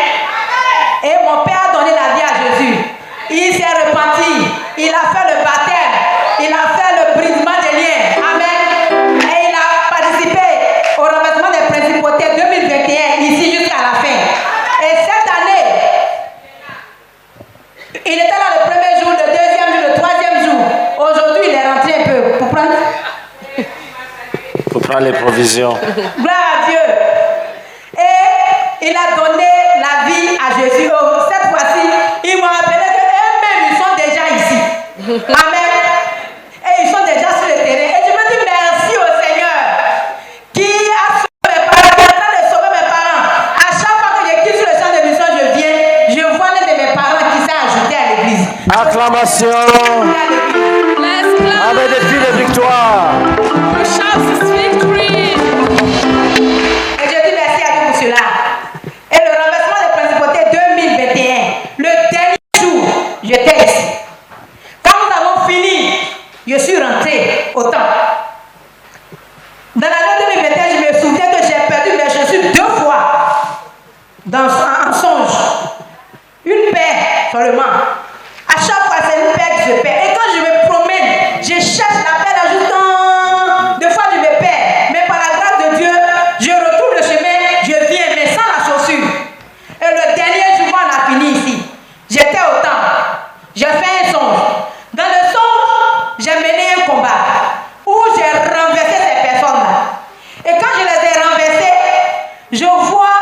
Et mon père a donné la vie à Jésus. Il s'est repenti. Il a fait le baptême. Il a fait le brisement des liens. Amen. Et il a participé au renversement des principautés 2021 ici jusqu'à la fin. Et cette année, il était là le premier jour, le deuxième jour, le troisième prend les provisions. Gloire à Dieu. Et il a donné la vie à Jésus. Oh, cette fois-ci, il m'a rappelé qu'eux-mêmes, ils sont déjà ici. Amen. Et ils sont déjà sur le terrain. Et je me dis merci au Seigneur qui a sauvé mes parents, qui est en train de sauver mes parents. À chaque fois que je quitte sur le champ de mission, je viens, je vois l'un de mes parents qui s'est ajouté à l'église. Acclamation. Avec des cris de victoire. Et je dis merci à Dieu pour cela. Et le renversement des principautés 2021, le dernier jour, j'étais ici. Quand nous avons fini, je suis rentré au temple. Dans l'année 2021, je me souviens que j'ai perdu mes chaussures 2 fois en songe. Une paire seulement. À chaque fois, c'est une paire que je perds. Et quand je me promène, je cherche la paire là juste temps. 2 fois, je me perds. Mais par la grâce de Dieu, je retrouve le chemin, je viens, mais sans la chaussure. Et le dernier jour, on a fini ici. J'étais au temple. J'ai fait un songe. Dans le songe, j'ai mené un combat où j'ai renversé ces personnes-là. Et quand je les ai renversées, je vois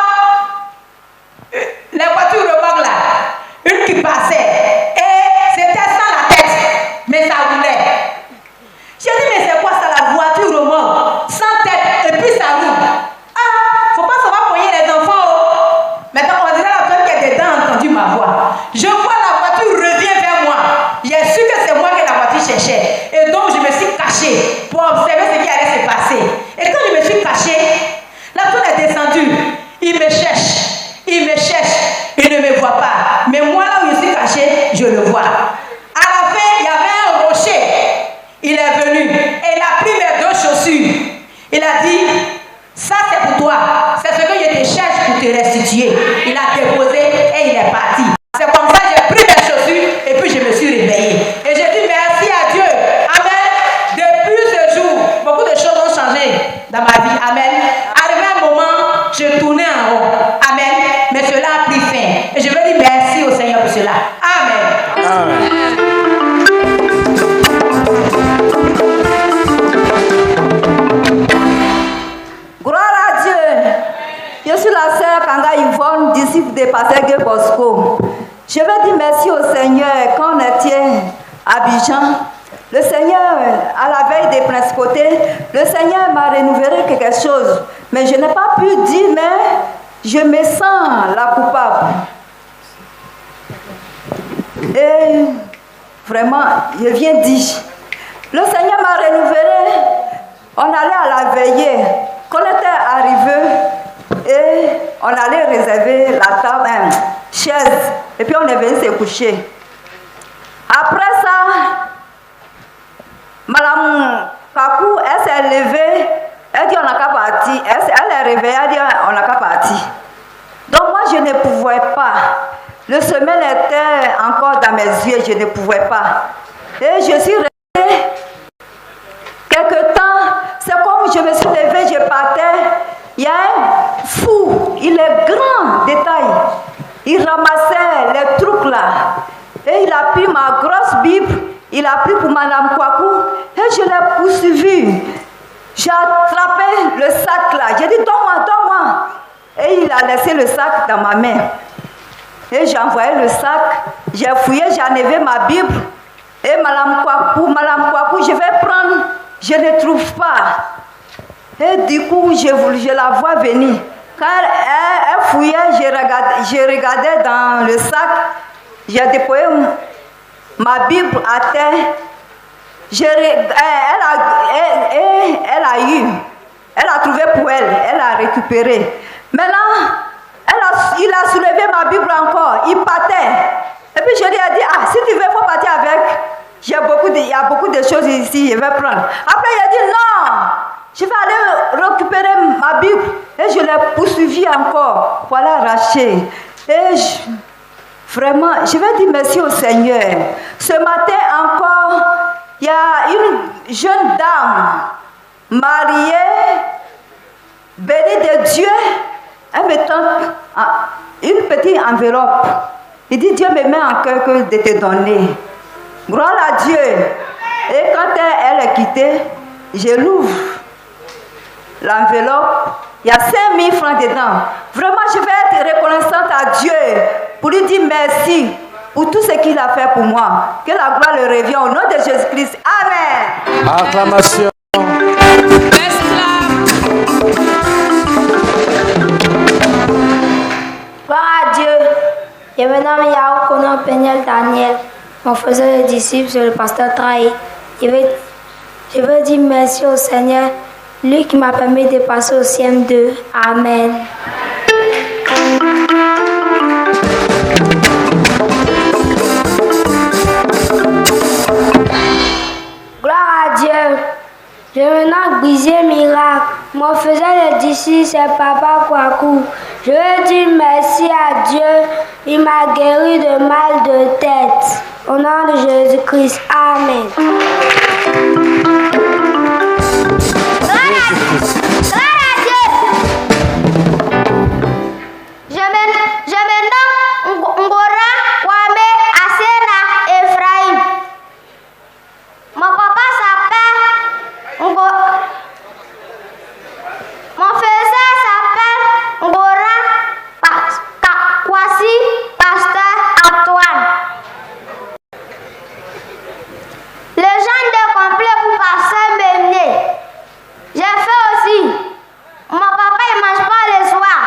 les voitures remorques là, une qui passait. Et c'était sans la tête, mais ça roulait. J'ai dit, mais c'est quoi ça, la voiture remorque, sans tête, et puis ça roule. Ah, faut pas savoir poigner les enfants. Oh. Maintenant, on dirait la personne qui est dedans a entendu ma voix. Je vois la voiture revient vers moi. J'ai su que c'est moi que la voiture cherchait. Et donc, je me suis cachée pour observer ce qui allait se passer. Et quand je me suis cachée, la personne est descendue. Il me cherche. Il me cherche. Il ne me voit pas. Mais moi, là où je suis cachée, je le vois. À la fin, il y avait un rocher. Il est venu. Et il a pris mes 2 chaussures. Il a dit, ça c'est pour toi. C'est ce que je te cherche pour te restituer. Il a déposé et il est parti. C'est comme ça que j'ai pris mes chaussures et puis je me suis réveillée. Et j'ai dit merci à Dieu. Amen. Depuis ce jour, beaucoup de choses ont changé dans ma vie. Amen. Arrivé un moment, je tournais en rond. Amen. Mais cela a pris fin. Et je veux dire merci au Seigneur pour cela. Amen. Amen. Gloire à Dieu. Je suis la sœur Kanga Yvonne, disciple de Pasteur Guy Bosco. Je veux dire merci au Seigneur quand on était à Abidjan. Le Seigneur, à la veille des principautés, le Seigneur m'a renouvelé quelque chose. Mais je n'ai pas pu dire, mais je me sens la coupable. Et vraiment, je viens dire, le Seigneur m'a renouvelé. On allait à la veillée. Quand on était arrivé, et on allait réserver la table, chaise, et puis on est venu se coucher. Après ça, Madame Kakou, elle s'est levée, elle dit on n'a qu'à partir. Elle est réveillée, elle dit on n'a qu'à partir. Donc moi je ne pouvais pas. Le sommeil était encore dans mes yeux, je ne pouvais pas. Et je suis restée quelque temps, c'est comme je me suis levée, je partais. Il y a un fou, il est grand de taille. Il ramassait les trucs là. Et il a pris ma grosse Bible, il a pris pour Madame Kwaku, et je l'ai poursuivi. J'ai attrapé le sac là. J'ai dit, donne-moi, donne-moi. Et il a laissé le sac dans ma main. Et j'ai envoyé le sac, j'ai fouillé, j'ai enlevé ma Bible. Et Madame Kwaku, je vais prendre, je ne trouve pas. Et du coup, je la vois venir. Quand elle fouillait, je regardais dans le sac, j'ai déposé ma Bible à terre. Elle a trouvé pour elle, elle a récupéré. Maintenant, il a soulevé ma Bible encore, il partait. Et puis je lui ai dit, si tu veux, il faut partir avec. Il y a beaucoup de choses ici, je vais prendre. Après, il a dit, non, je vais aller récupérer ma Bible. Et je l'ai poursuivi encore pour l'arracher. Et vraiment, je vais dire merci au Seigneur. Ce matin encore, il y a une jeune dame mariée, bénie de Dieu. Elle me tend une petite enveloppe. Il dit, Dieu me met en cœur que de te donner. Gloire à Dieu. Et quand elle est quittée, je l'ouvre. l'enveloppe. Il y a 5 000 francs dedans. Vraiment, je vais être reconnaissante à Dieu pour lui dire merci pour tout ce qu'il a fait pour moi. Que la gloire le revienne au nom de Jésus-Christ. Amen. Acclamation. Gloire à Dieu. Je me nomme Yao Kono Peniel Daniel. Mon frère et disciple, c'est le pasteur Trahi. Je veux dire merci au Seigneur, lui qui m'a permis de passer au CM2. Amen. Gloire à Dieu. Je me nomme Brisé Miracle. Mon faiseur de d'ici, c'est Papa Kwaku. Je veux dire merci à Dieu. Il m'a guéri de mal de tête. Au nom de Jésus-Christ. Amen. Gloire à Dieu. Je me nomme Ngora Kwame Asena Ephraim. Mon papa s'appelle Mon frère s'appelle Ngora Kwasi Pasteur Antoine. Le genre de complet pour passer mener. J'ai fait aussi. Mon papa il mange pas le soir.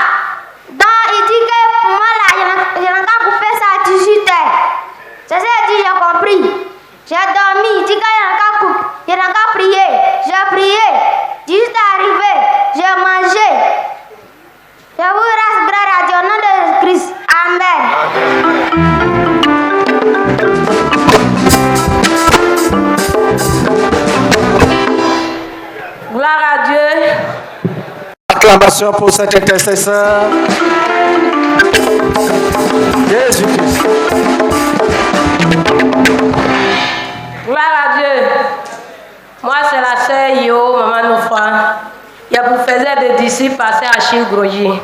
Donc il dit que pour moi là, il n'a qu'à couper ça à 18h. C'est ça qu'il dit, j'ai compris. J'ai dormi, il dit qu'il n'a qu'à couper. Il n'a qu'à prier. J'ai prié. 18h arrivé, j'ai mangé. Je vous remercie, gloire à Dieu, au nom de Christ. Amen. Gloire à Dieu. Acclamation pour cet intercesseur. Jésus-Christ. Gloire à Dieu. Moi, c'est la sœur Yo, maman Nofra. Il vous faisait des disciples passer à Chigroji.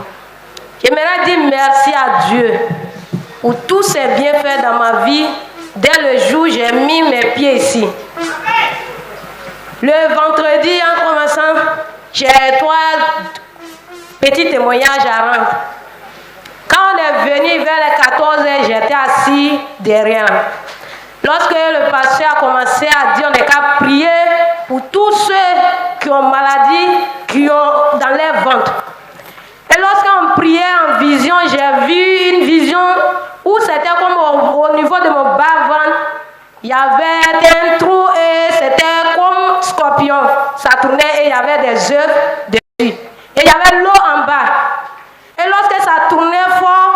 J'aimerais dire merci à Dieu pour tous ses bienfaits dans ma vie dès le jour où j'ai mis mes pieds ici. Le vendredi, en commençant, j'ai 3 petits témoignages à rendre. Quand on est venu vers les 14h, j'étais assis derrière. Lorsque le pasteur a commencé à dire on n'est qu'à prier pour tous ceux qui ont maladie, qui ont dans leur ventre. Et lorsqu'on priait en vision, j'ai vu une vision où c'était comme au niveau de mon bas-ventre, il y avait un trou et c'était comme scorpion. Ça tournait et il y avait des œufs dessus. Et il y avait l'eau en bas. Et lorsque ça tournait fort,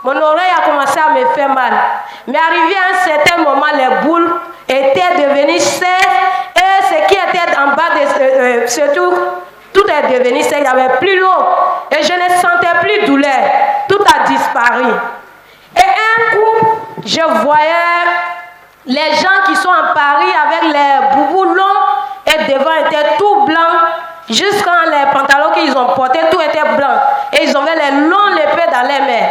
mon oreille a commencé à me faire mal. Mais arrivé à un certain moment, les boules étaient devenues sèches et ce qui était en bas de ce tout est devenu sec. Il n'y avait plus l'eau et je ne sentais plus douleur. Tout a disparu. Et un coup, je voyais les gens qui sont en Paris avec les boubous longs et devant étaient tout blancs. Jusqu'à les pantalons qu'ils ont portés, tout était blanc. Et ils avaient les longs épées dans les mains.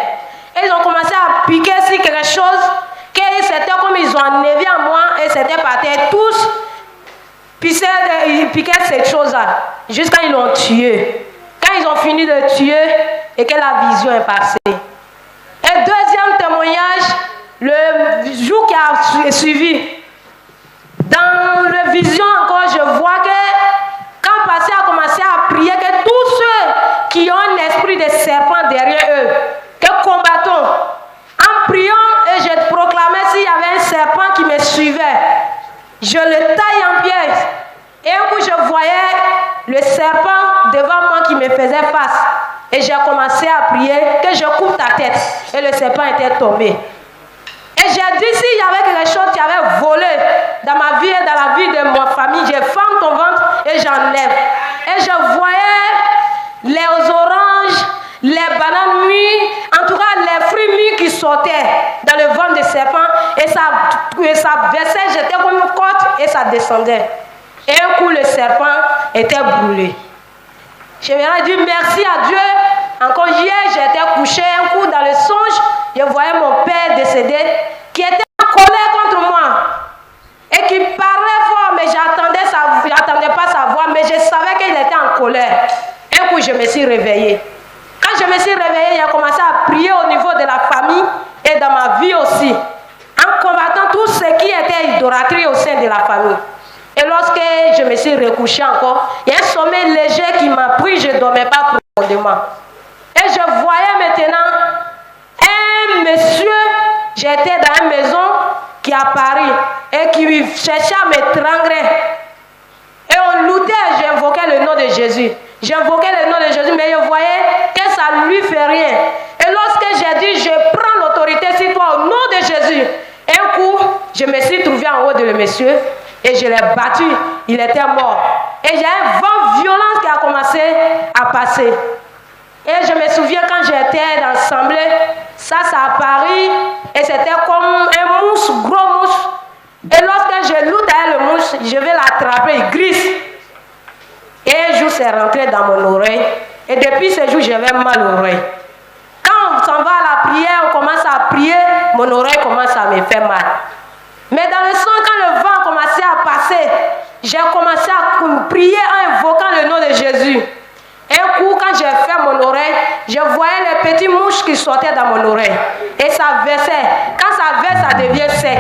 Et ils ont commencé à piquer sur quelque chose. C'était comme ils ont enlevé à moi et c'était par terre. Tous ils piquaient cette chose-là. Jusqu'à ils l'ont tué. Quand ils ont fini de tuer et que la vision est passée. Et deuxième témoignage, le jour qui a suivi. Dans la vision encore, je vois que quand Pasteur a commencé à prier, que tous ceux qui ont un esprit de serpent derrière eux, que combattons. En priant, et je proclamais s'il y avait un serpent qui me suivait, je le taille en pièces. Et un coup, je voyais le serpent devant moi qui me faisait face. Et j'ai commencé à prier que je coupe ta tête. Et le serpent était tombé. Et j'ai dit, s'il y avait quelque chose qui avait volé dans ma vie et dans la vie de ma famille, je fends ton ventre et j'enlève. Et je voyais les oranges, les bananes mûres, en tout cas les fruits mûrs qui sortaient dans le ventre du serpent. Et ça versait, j'étais comme une côte et ça descendait. Et un coup, le serpent était brûlé. Je me dis merci à Dieu. Encore hier, j'étais couché un coup dans le songe. Je voyais mon père décédé qui était en colère contre moi et qui parlait fort, mais j'attendais pas sa voix, mais je savais qu'il était en colère. me suis réveillée, j'ai commencé à prier au niveau de la famille et dans ma vie aussi, en combattant tout ce qui était idolâtrie au sein de la famille. Et lorsque je me suis recouchée encore, il y a un sommeil léger qui m'a pris, je ne dormais pas profondément. Et je voyais maintenant un monsieur, j'étais dans une maison qui a Paris et qui cherchait à m'étrangler. Et on luttait, j'invoquais le nom de Jésus. J'invoquais le nom de Jésus, mais je voyais que ça ne lui fait rien. Et lorsque j'ai dit, je prends l'autorité sur toi au nom de Jésus, un coup, je me suis trouvé en haut de le monsieur et je l'ai battu. Il était mort. Et j'ai un vent violent qui a commencé à passer. Et je me souviens quand j'étais dans l'assemblée, ça a apparu et c'était comme un mousse, gros mousse. Et lorsque je loue derrière le mouche, je vais l'attraper, il glisse. Et un jour, c'est rentré dans mon oreille. Et depuis ce jour, j'avais mal aux oreilles. Quand on s'en va à la prière, on commence à prier, mon oreille commence à me faire mal. Mais dans le son, quand le vent a commencé à passer, j'ai commencé à prier en invoquant le nom de Jésus. Un coup, quand j'ai fait mon oreille, je voyais les petits mouches qui sortaient dans mon oreille. Et ça versait. Quand ça verse, ça devient sec.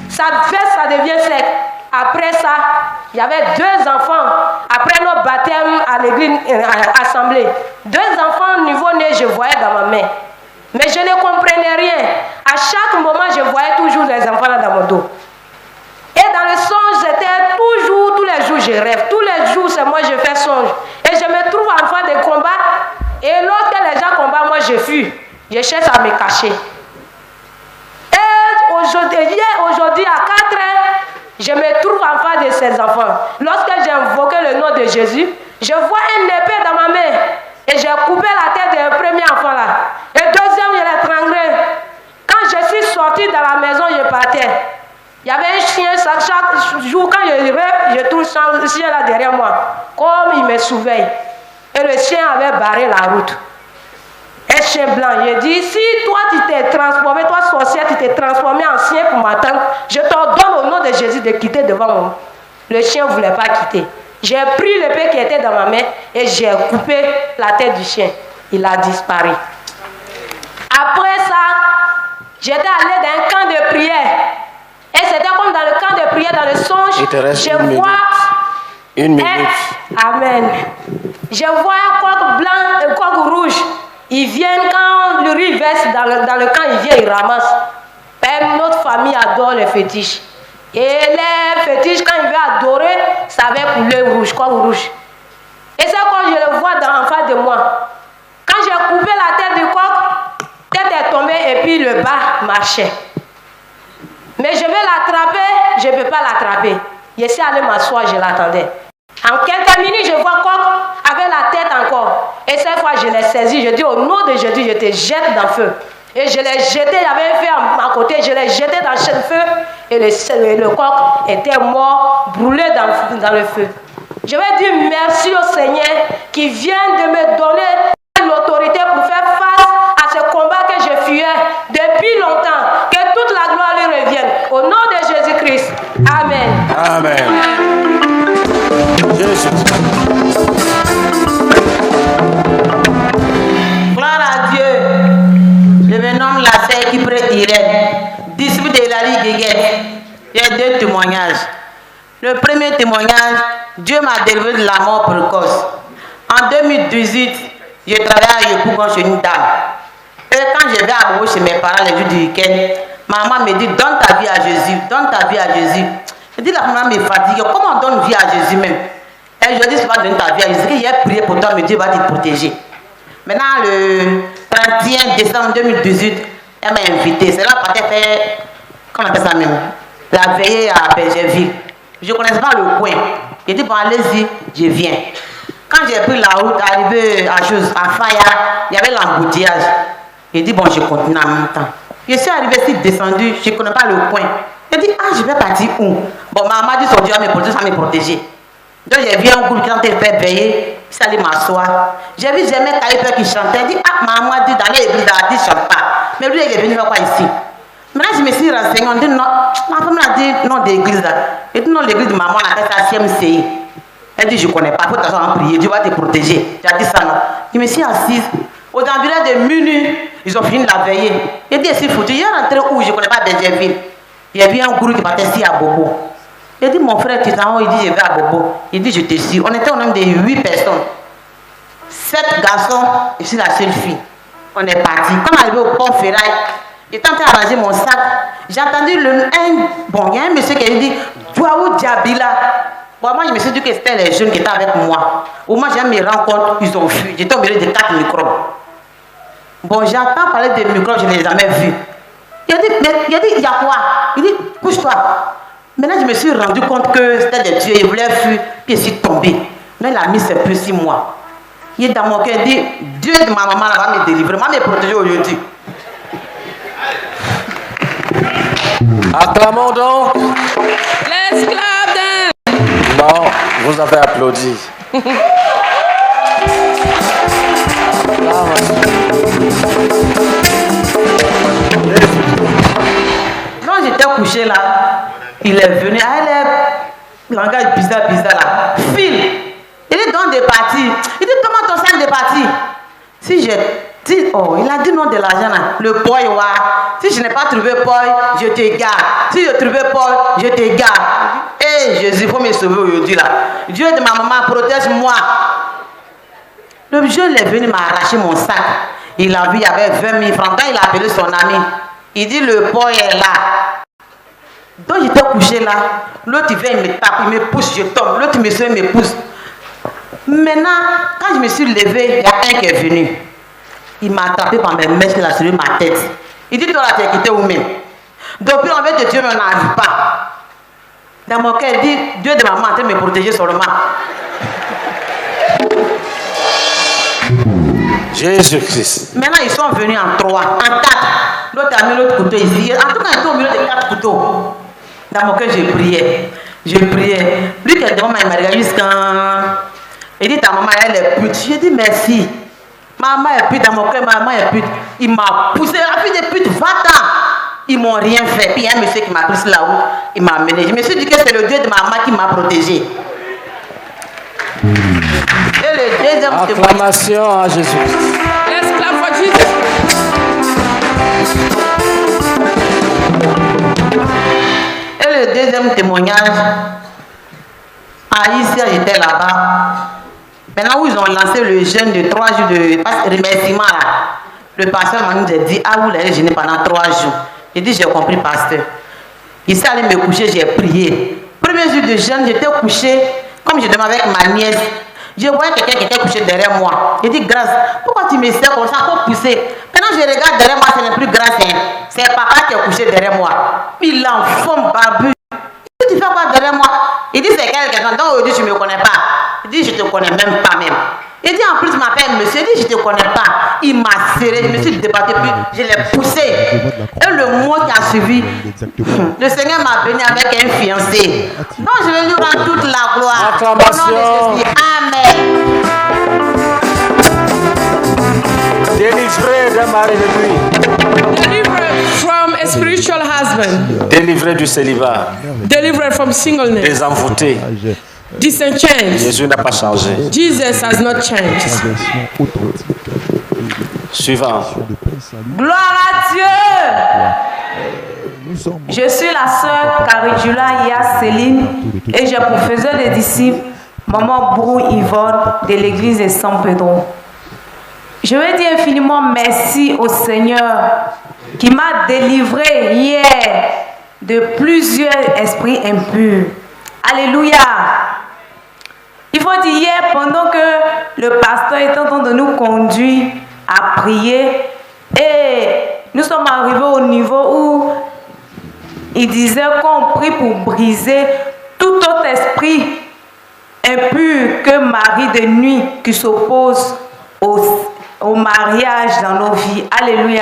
Ça verse, ça devient sec. Après ça, il y avait 2 enfants. Après nos baptêmes à l'église assemblée, 2 enfants nouveau-nés, je voyais dans ma main. Mais je ne comprenais rien. À chaque moment, je voyais toujours les enfants là dans mon dos. Et dans le songe, c'était toujours, tous les jours, je rêve. Tous les jours, c'est moi, je fais songe. Et je me trouve en fin de combat. Et lorsque les gens combattent, moi, je fuis. Je cherche à me cacher. Et aujourd'hui, à 4 heures, je me trouve en face de ces enfants. Lorsque j'ai invoqué le nom de Jésus, je vois une épée dans ma main. Et j'ai coupé la tête du premier enfant là. Et le deuxième, je l'ai étranglé. Quand je suis sortie dans la maison, je partais. Il y avait un chien, chaque jour, quand je rêve, je trouve ce chien là derrière moi. Comme il me surveille. Et le chien avait barré la route. Un chien blanc. Je dis, si toi tu t'es transformé, toi sorcière, tu t'es transformé en chien pour m'attendre, je t'ordonne au nom de Jésus de quitter devant moi. Le chien ne voulait pas quitter. J'ai pris l'épée qui était dans ma main et j'ai coupé la tête du chien. Il a disparu. Après ça, j'étais allé dans un camp de prière. Et c'était comme dans le camp de prière, dans le songe, je vois une minute. Amen. Je vois un coq blanc, un coq rouge. Ils viennent quand le riz verse dans le camp, ils viennent, ils ramassent. Même notre famille adore les fétiches. Et les fétiches, quand ils veulent adorer, ça va pour le rouge, coq rouge. Et c'est quand je le vois en face de moi. Quand j'ai coupé la tête du coq, la tête est tombée et puis le bas marchait. Mais je vais l'attraper, je ne peux pas l'attraper. Je suis allé m'asseoir, je l'attendais. En quelques minutes, je vois coq avec la tête encore. Et cette fois, je l'ai saisi. Je dis au nom de Jésus, je te jette dans le feu. Et je l'ai jeté, il y avait un feu à côté, je l'ai jeté dans le feu. Et le coq était mort, brûlé dans le feu. Je vais dire merci au Seigneur qui vient de me donner l'autorité pour faire face à ce combat que je fuyais depuis longtemps. Que toute la gloire lui revienne. Au nom de Jésus-Christ. Amen. Amen. Jésus. Gloire à Dieu. Je me nomme la sœur qui prie Irène, disciple de Hilary Guéguette. J'ai 2 témoignages. Le premier témoignage, Dieu m'a délivré de la mort précoce. En 2018, je travaillais à Yopougon chez une dame. Et quand je vais à Bobo chez mes parents les jours du week-end, maman me dit, donne ta vie à Jésus, donne ta vie à Jésus. Je dis, la maman me fatigue, comment on donne vie à Jésus même? Et je dis, c'est pas donner ta vie à Jésus, qu'il y a prié pour toi, mais Dieu va te protéger. Maintenant, le 31 décembre 2018, elle m'a invité. C'est là qu'on a fait, comment on appelle ça même? La veillée à Bergerville. Je ne connaissais pas le coin. J'ai dit, bon, allez-y, je viens. Quand j'ai pris la route, arrivé à Faya, il y avait l'embouteillage. J'ai dit, bon, je continue en même temps. Je suis arrivé ici, descendu, je ne connais pas le coin. J'ai dit, ah, je vais partir où? Bon, maman dit, son Dieu va me protéger, ça va me protéger. Donc, j'ai vu un groupe qui était fait veiller, je suis allé m'asseoir. J'ai vu Jémé Taïpeur qui chantait. J'ai dit, ah, maman dit, dans l'église, elle dit, chante pas. Mais lui, il est venu faire quoi ici? Maintenant, je me suis renseignée, on dit, non, ma femme a dit, non, d'église là. Et tout, non, l'église de maman, on appelle ça CMCI. Elle dit, je ne connais pas, il faut t'asseoir en prier, Dieu va te protéger. J'ai dit ça, non. Je me suis assise. Aux environs de minuit, ils ont fini la veillée. Il dit, c'est foutu. Il est rentré où? Je ne connais pas Bézéville. Il y avait un groupe qui partait ici à Bobo. Il dit, mon frère, tu es en haut. Il dit, je vais à Bobo. Il dit, je te suis. On était au nombre de 8 personnes. 7 garçons et je suis la seule fille. On est parti. Comme arrivé au pont Ferraille, il tentait d'arranger mon sac. J'ai entendu il y a un monsieur qui a dit, Douaou Diabila. Bon, moi, je me suis dit que c'était les jeunes qui étaient avec moi. Au moins, j'ai me rends compte, ils ont fui. J'étais au milieu de 4 microbes. Bon, j'entends parler des microbes, je ne les ai jamais vus. Il a dit, il y a quoi? Il dit, couche-toi. Maintenant, je me suis rendu compte que c'était des dieux. Il voulait fuir, puis je suis tombé. Là, il a mis ses petits mois. Il est dans mon cœur, il dit, Dieu de ma maman va me délivrer, va me protéger aujourd'hui. Acclamons donc. Let's clap them. Non, vous avez applaudi. Quand j'étais couché là, il est venu, elle est langage bizarre là. File. Il est dans des parties. Il dit, comment ton sac de parties? Si j'ai dit, oh, il a dit non de l'argent là. Le poil, si je n'ai pas trouvé poil, je te garde. Si je trouvé poil, je te garde. Et Jésus, il faut me sauver aujourd'hui là. Dieu de ma maman, protège-moi. Le jeune est venu m'arracher mon sac. Il a vu, il y avait 20 000 francs. Quand il a appelé son ami, il dit, le poil est là. Donc j'étais couché là. L'autre il vient, il me tape, il me pousse, je tombe. L'autre monsieur me pousse. Maintenant, quand je me suis levé, il y a un qui est venu. Il m'a attrapé par mes mains, il a sur ma tête. Il dit, toi là, tu es quitté où même? Depuis en fait de Dieu, mais on n'arrive pas. Dans mon cœur, il dit, Dieu de maman est en train de me protéger seulement. Jésus-Christ. Maintenant, ils sont venus en 3, en 4. L'autre a mis l'autre couteau ici. En tout cas, ils sont au milieu de 4 couteaux. Dans mon cœur, j'ai prié. J'ai prié. Lui qui est devant moi, il m'a regardé jusqu'à... Il dit, ta maman, elle est pute. J'ai dit, merci. Maman est pute, dans mon cœur, maman est pute. Il m'a poussé, la fille de pute, va-t'en. Ils m'ont rien fait. Puis il y a un monsieur qui m'a pris là-haut, il m'a amené. Je me suis dit que c'est le Dieu de maman qui m'a protégé. Et le deuxième acclamation à Jésus. Let's clap for Jesus. Et le deuxième témoignage, à Isia, j'étais là-bas. Maintenant où ils ont lancé le jeûne de 3 jours de remerciement là, le pasteur m'a dit, ah vous l'avez jeûné pendant 3 jours. J'ai dit, j'ai compris pasteur. Il s'est allé me coucher, j'ai prié. Premier jour de jeûne, j'étais couché, comme je demandais avec ma nièce. Je voyais quelqu'un qui était couché derrière moi. J'ai dit, grâce, pourquoi tu me sers comme ça, encore poussé? Maintenant je regarde derrière moi, ce n'est plus grâce, hein. C'est papa qui est couché derrière moi. Il en forme barbu. Tu fais quoi derrière moi? Il dit, c'est quelqu'un. Donc aujourd'hui, tu ne me connais pas. Il dit, je ne te connais même pas même. Il dit, en plus, il m'appelle monsieur. Il dit, je ne te connais pas. Il m'a serré, je me suis débattu, puis je l'ai poussé. Et le mois qui a suivi, le Seigneur m'a béni avec un fiancé. Donc je vais lui rendre toute la gloire. Acclamation. Amen. Délivré d'un mari de nuit. Delivered from a spiritual husband. Délivré du célibat. Delivered from singleness. Des envoûtés. Disenchantment. Jésus n'a pas changé. Jesus has not changed. Suivant. Gloire à Dieu. Je suis la sœur Caridula Ia Céline et j'ai pour faiseur des disciples Maman Brou Yvonne de l'église de San Pedro. Je veux dire infiniment merci au Seigneur qui m'a délivré hier de plusieurs esprits impurs. Alléluia. Il faut dire hier, pendant que le pasteur était en train de nous conduire à prier, et nous sommes arrivés au niveau où il disait qu'on prie pour briser tout autre esprit impur que mari de nuit qui s'oppose au mariage dans nos vies. Alléluia.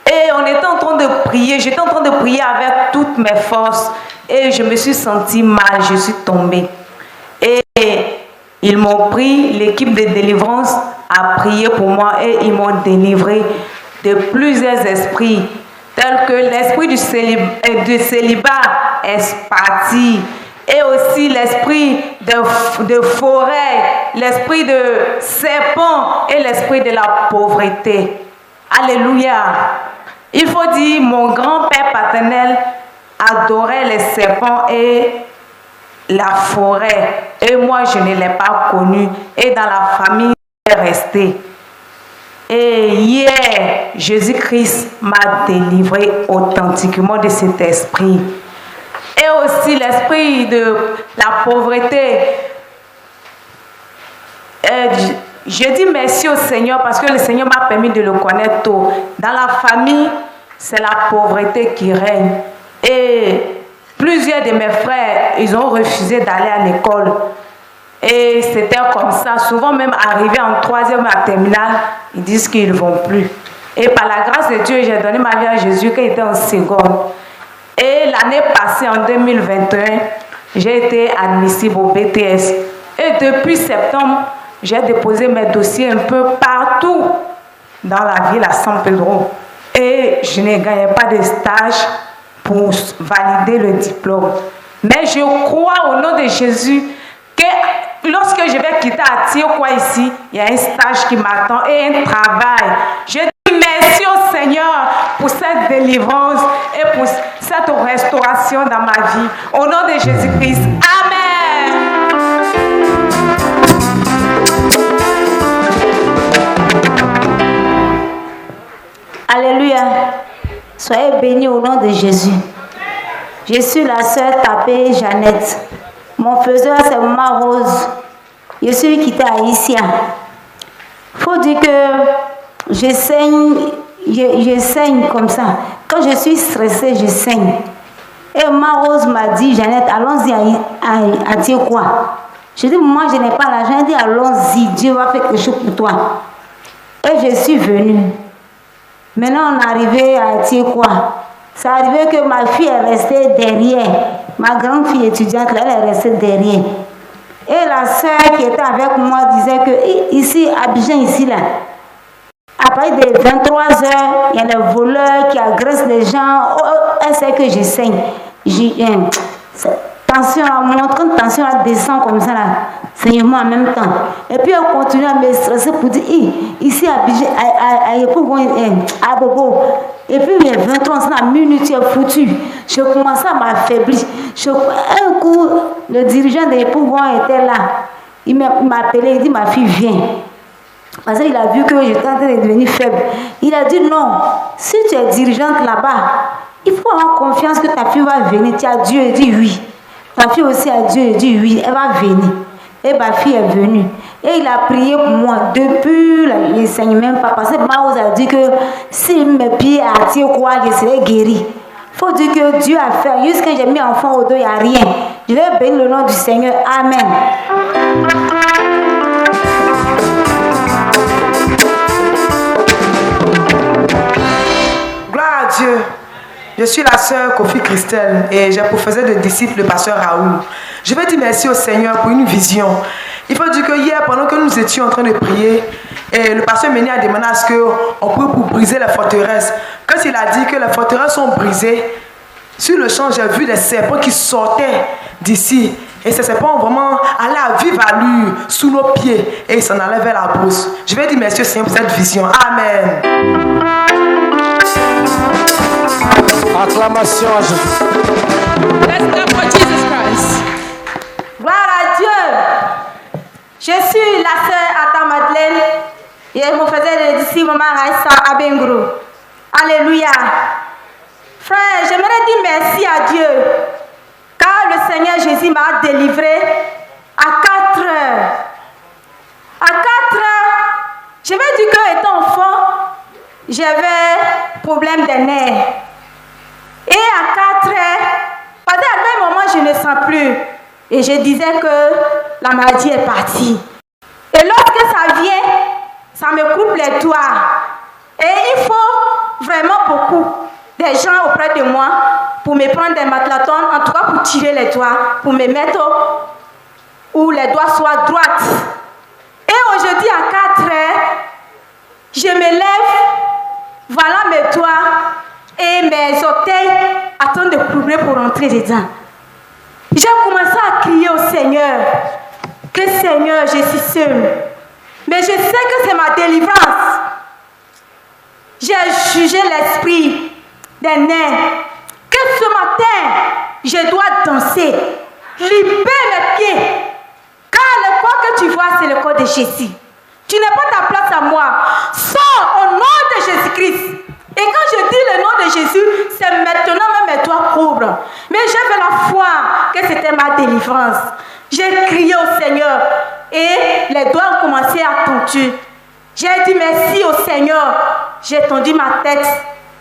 Et on était en train de prier, j'étais en train de prier avec toutes mes forces et je me suis sentie mal, je suis tombée. Et ils m'ont pris, l'équipe de délivrance a prié pour moi et ils m'ont délivré de plusieurs esprits, tels que l'esprit du célibat est parti et aussi l'esprit de forêt, l'esprit de serpent et l'esprit de la pauvreté. Alléluia. Il faut dire, mon grand-père paternel adorait les serpents et la forêt. Et moi, je ne l'ai pas connu. Et dans la famille, il est resté. Et hier, Jésus-Christ m'a délivré authentiquement de cet esprit. Et aussi l'esprit de la pauvreté. Je dis merci au Seigneur parce que le Seigneur m'a permis de le connaître tôt. Dans la famille, c'est la pauvreté qui règne. Et plusieurs de mes frères, ils ont refusé d'aller à l'école. Et c'était comme ça. Souvent même arrivés en 3e à terminale, ils disent qu'ils ne vont plus. Et par la grâce de Dieu, j'ai donné ma vie à Jésus quand il était en seconde. Et l'année passée, en 2021, j'ai été admissible au BTS. Et depuis septembre, j'ai déposé mes dossiers un peu partout dans la ville à San Pedro. Et je ne gagnais pas de stage pour valider le diplôme. Mais je crois au nom de Jésus que lorsque je vais quitter Atioukwa ici, il y a un stage qui m'attend et un travail. Je dis merci au Seigneur pour cette délivrance et pour cette restauration dans ma vie. Au nom de Jésus-Christ. Amen. Alléluia. Soyez bénis au nom de Jésus. Je suis la sœur Tapé Jeannette. Mon faiseur, c'est Maman Rose. Je suis quittée à Haïtien. Il faut dire que je saigne comme ça. Quand je suis stressée, je saigne. Et Maman Rose m'a dit, Jeannette, allons-y à Tiekwa. Je dis, moi, je n'ai pas l'argent. Elle dit, allons-y, Dieu va faire quelque chose pour toi. Et je suis venue. Maintenant, on est arrivé à Tiekwa. C'est arrivé que ma fille est restée derrière. Ma grande fille étudiante, là, elle est restée derrière. Et la sœur qui était avec moi disait que ici, à Abidjan, ici, là, à partir de 23 heures, il y a des voleurs qui agressent les gens. Elle sait que je saigne. Tension monte, quand tension descend comme ça, là, saignement en même temps. Et puis elle continue à me stresser pour dire, ici à Bobo. Et puis il y a 23 minutes, tu es foutu. Je commençais à m'affaiblir. Un coup, le dirigeant des pouvoirs était là. Il m'a appelé, il dit, ma fille vient. Parce qu'il a vu que j'étais en train de devenir faible. Il a dit, non, si tu es dirigeante là-bas, il faut avoir confiance que ta fille va venir. Tu as Dieu, il dit oui. Ta fille aussi a Dieu, il dit oui, elle va venir. Et ma fille est venue. Et il a prié pour moi. Depuis, il ne saigne même pas. Parce que Maouz a dit que si mes pieds attirent quoi, je serai guéri. Il faut dire que Dieu a fait. Jusqu'à j'ai mis enfant au dos, il n'y a rien. Je vais bénir le nom du Seigneur. Amen. Gloire à Dieu. Je suis la sœur Kofi Christelle et j'ai pour faisais de disciple le pasteur Raoul. Je vais dire merci au Seigneur pour une vision. Il faut dire que hier, pendant que nous étions en train de prier, et le pasteur Méni a demandé à ce qu'on prie pour briser les forteresses. Quand il a dit que les forteresses sont brisées, sur le champ, j'ai vu des serpents qui sortaient d'ici. Et ces serpents vraiment allaient à vive allure sous nos pieds et ils s'en allaient vers la brousse. Je vais dire merci au Seigneur pour cette vision. Amen. Acclamation à Jésus. Let's clap for Jesus Christ. Gloire à Dieu. Je suis la sœur Ata Madeleine et mon frère de disciple Maman Raissa Abengro. Alléluia. Frère, j'aimerais dire merci à Dieu car le Seigneur Jésus m'a délivré à 4 heures. À 4 heures, je vais dire que étant enfant, j'avais problème des nerfs. Et à 4 heures, pendant un moment, je ne sens plus. Et je disais que la maladie est partie. Et lorsque ça vient, ça me coupe les doigts. Et il faut vraiment beaucoup de gens auprès de moi pour me prendre des matelatons, en tout cas pour tirer les doigts, pour me mettre où les doigts soient droites. Et aujourd'hui, à 4 heures, je me lève, voilà mes doigts et mes orteils attendent de couvrir pour rentrer dedans. J'ai commencé à crier au Seigneur que Seigneur, je suis seule. Mais je sais que c'est ma délivrance. J'ai jugé l'esprit des nains que ce matin, je dois danser, libérer mes pieds. Car le corps que tu vois, c'est le corps de Jésus. Tu n'as pas ta place à moi. Sors au nom de Jésus-Christ. Et quand je dis le nom de Jésus, c'est maintenant même mes doigts couvrent. Mais j'avais la foi que c'était ma délivrance. J'ai crié au Seigneur et les doigts ont commencé à tondir. J'ai dit merci au Seigneur. J'ai tendu ma tête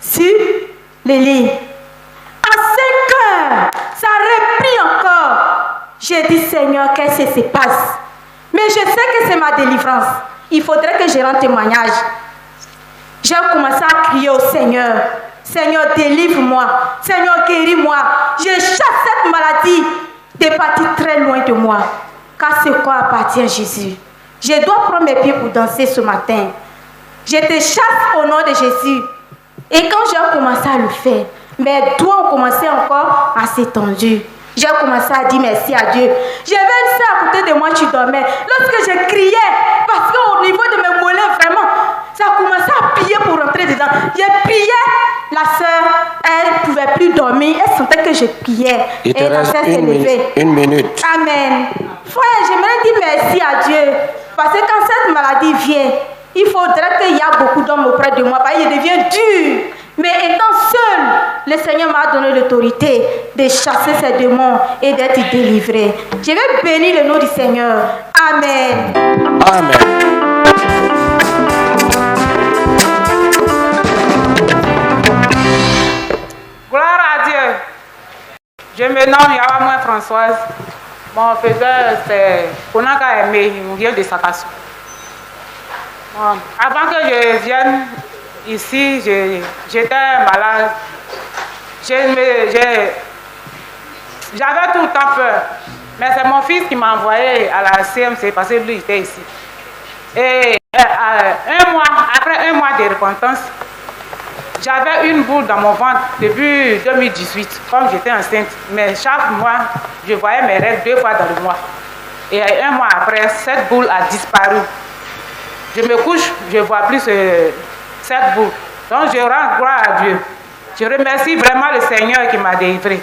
sur le lit. À 5 heures, ça a repris encore. J'ai dit Seigneur, qu'est-ce qui se passe? Mais je sais que c'est ma délivrance. Il faudrait que je rende témoignage. J'ai commencé à crier au Seigneur. Seigneur, délivre-moi. Seigneur, guéris-moi. Je chasse cette maladie de partir très loin de moi. Car ce corps appartient à Jésus. Je dois prendre mes pieds pour danser ce matin. Je te chasse au nom de Jésus. Et quand j'ai commencé à le faire, mes doigts ont commencé encore à s'étendre. J'ai commencé à dire merci à Dieu. J'avais une soeur à côté de moi qui dormait. Lorsque je criais, parce qu'au niveau de mes mollets, vraiment, ça a commencé à piller pour rentrer dedans. J'ai prié, la soeur, elle ne pouvait plus dormir. Elle sentait que je priais. Il te et la reste soeur s'est levée. une minute. Amen. Frère, j'aimerais dire merci à Dieu. Parce que quand cette maladie vient, il faudrait qu'il y ait beaucoup d'hommes auprès de moi. Parce qu'il devient dur. Mais étant seul, le Seigneur m'a donné l'autorité de chasser ces démons et d'être délivré. Je vais bénir le nom du Seigneur. Amen. Amen. Gloire à Dieu. Je me nomme Yawamoué Françoise. Mon faiseur, c'est Konaka Aimé, il vient de Sakassou. Bon, avant que je vienne ici, j'étais malade. J'avais tout le temps peur. Mais c'est mon fils qui m'a envoyé à la CMC parce que lui était ici. Et après un mois de repentance, j'avais une boule dans mon ventre depuis 2018, comme j'étais enceinte. Mais chaque mois, je voyais mes règles 2 fois dans le mois. Et un mois après, cette boule a disparu. Je me couche, je ne vois plus cette boule. Donc je rends gloire à Dieu. Je remercie vraiment le Seigneur qui m'a délivré.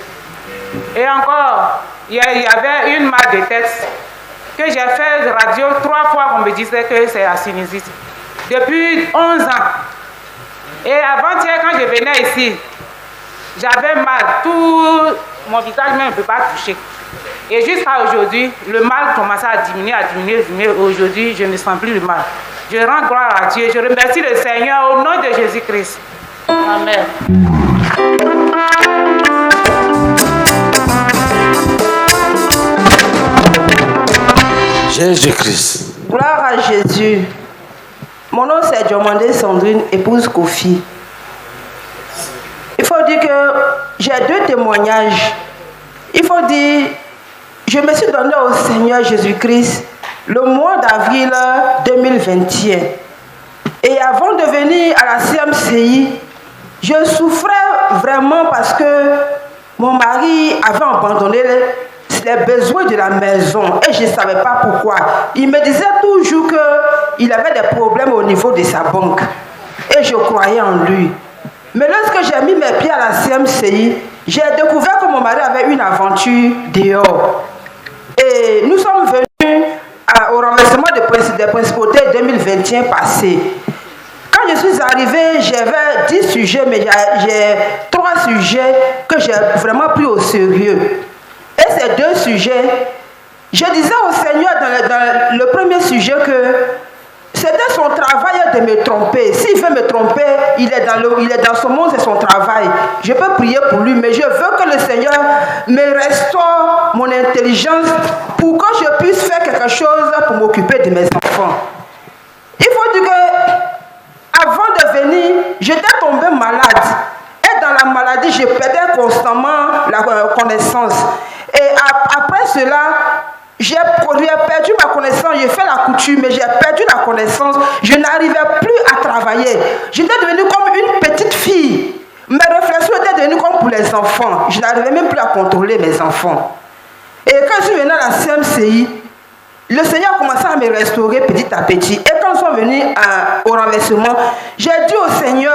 Et encore, il y avait une mal de tête que j'ai fait radio 3 fois qu'on me disait que c'est la sinusite. Depuis 11 ans. Et avant-hier, quand je venais ici, j'avais mal. Tout mon visage même ne peut pas toucher. Et jusqu'à aujourd'hui, le mal commençait à diminuer. Aujourd'hui, je ne sens plus le mal. Je rends gloire à Dieu. Je remercie le Seigneur au nom de Jésus-Christ. Amen. Jésus-Christ. Gloire à Jésus. Mon nom c'est Diomandé Sandrine, épouse Kofi. Il faut dire que j'ai 2 témoignages. Il faut dire, je me suis donné au Seigneur Jésus-Christ le mois d'avril 2021. Et avant de venir à la CMCI, je souffrais vraiment parce que mon mari avait abandonné les besoins de la maison et je ne savais pas pourquoi. Il me disait toujours qu'il avait des problèmes au niveau de sa banque et je croyais en lui. Mais lorsque j'ai mis mes pieds à la CMCI, j'ai découvert que mon mari avait une aventure dehors. Et nous sommes venus au renversement des principautés 2021 passé. Quand je suis arrivée, j'avais 10 sujets, mais j'ai 3 sujets que j'ai vraiment pris au sérieux. Et ces 2 sujets, je disais au Seigneur dans le premier sujet que c'était son travail de me tromper. S'il veut me tromper, il est dans son monde, c'est son travail. Je peux prier pour lui, mais je veux que le Seigneur me restaure mon intelligence pour que je puisse faire quelque chose pour m'occuper de mes enfants. Il faut dire que avant de venir, j'étais tombée malade. Et dans la maladie, je perdais constamment la connaissance. Et après cela, j'ai perdu ma connaissance, j'ai fait la couture, mais j'ai perdu la connaissance. Je n'arrivais plus à travailler. J'étais devenue comme une petite fille. Mes réflexions étaient devenues comme pour les enfants. Je n'arrivais même plus à contrôler mes enfants. Et quand je suis venu à la CMCI, le Seigneur a commencé à me restaurer petit à petit. Et quand nous sommes venus au renversement, j'ai dit au Seigneur,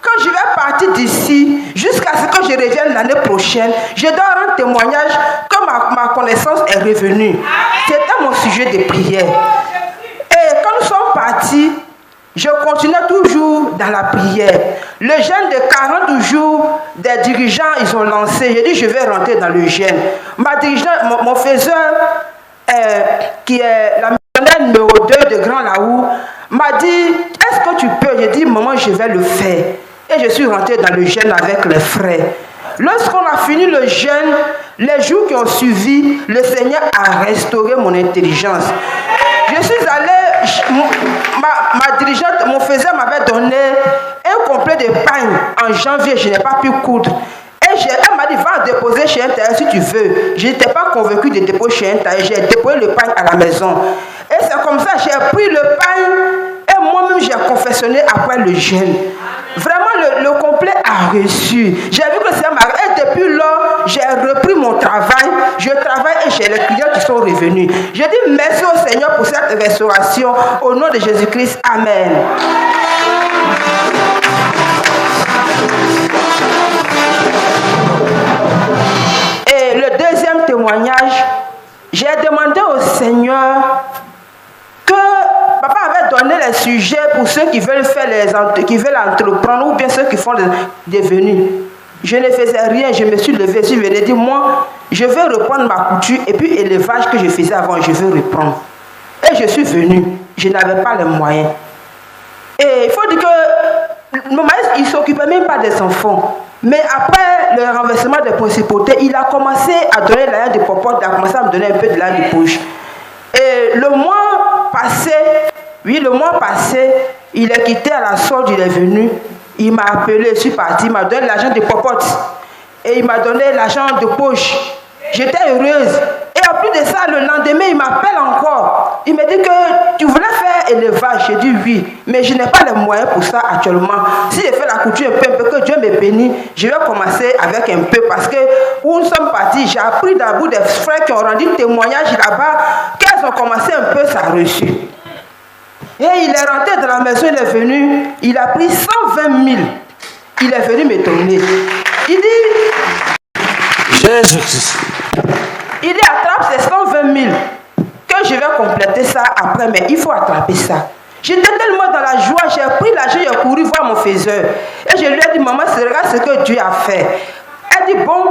quand je vais partir d'ici, jusqu'à ce que je revienne l'année prochaine, je dois rendre témoignage que ma connaissance est revenue. C'était mon sujet de prière. Et quand nous sommes partis, je continuais toujours dans la prière. Le jeûne de 40 jours des dirigeants, ils ont lancé. J'ai dit, je vais rentrer dans le jeûne. Ma dirigeante, mon faiseur, qui est la missionnaire numéro 2 de Grand Laou, m'a dit, est-ce que tu peux? J'ai dit, maman, je vais le faire. Et je suis rentrée dans le jeûne avec les frères. Lorsqu'on a fini le jeûne, les jours qui ont suivi, le Seigneur a restauré mon intelligence. Je suis allée, ma dirigeante, mon faiseur m'avait donné un complet de pain en janvier, je n'ai pas pu coudre. Et elle m'a dit, va déposer chez un tailleur si tu veux. Je n'étais pas convaincue de déposer chez un tailleur, j'ai déposé le pain à la maison. Et c'est comme ça, j'ai pris le pain et moi-même j'ai confessionné après le jeûne. Vraiment, le complet a reçu. J'ai vu que c'est marrant. Et depuis là, j'ai repris mon travail. Je travaille et j'ai les clients qui sont revenus. Je dis merci au Seigneur pour cette restauration. Au nom de Jésus-Christ, amen. Et le deuxième témoignage, j'ai demandé au Seigneur que papa avait donné les sujets pour ceux qui veulent faire qui veulent entreprendre ou bien ceux qui font des venues. Je ne faisais rien, je me suis levé, je venais dire moi, je vais reprendre ma couture et puis élevage que je faisais avant, je vais reprendre. Et je suis venu, je n'avais pas les moyens. Et il faut dire que mon mari, il ne s'occupait même pas des enfants. Mais après le renversement des principautés, il a commencé à donner l'argent de popote, il a commencé à me donner un peu de l'argent de poche. Et le mois passé, il est quitté à la solde, il est venu. Il m'a appelé, je suis parti, il m'a donné l'argent de popote. Et il m'a donné l'argent de poche. J'étais heureuse. Et en plus de ça, le lendemain, il m'appelle encore. Il me dit que tu voulais faire élevage. J'ai dit oui, mais je n'ai pas les moyens pour ça actuellement. Si je fais la couture un peu, que Dieu me bénisse, je vais commencer avec un peu. Parce que où nous sommes partis, j'ai appris d'un bout des frères qui ont rendu témoignage là-bas, qu'elles ont commencé un peu, ça a reçu. Et il est rentré dans la maison, il est venu, il a pris 120 000. Il est venu me donner. Il dit... Jésus-Christ. Il dit, attrape ces 120 000, que je vais compléter ça après, mais il faut attraper ça. J'étais tellement dans la joie, j'ai pris l'argent, j'ai couru voir mon faiseur. Et je lui ai dit, maman, regarde ce que Dieu a fait. Elle dit, bon,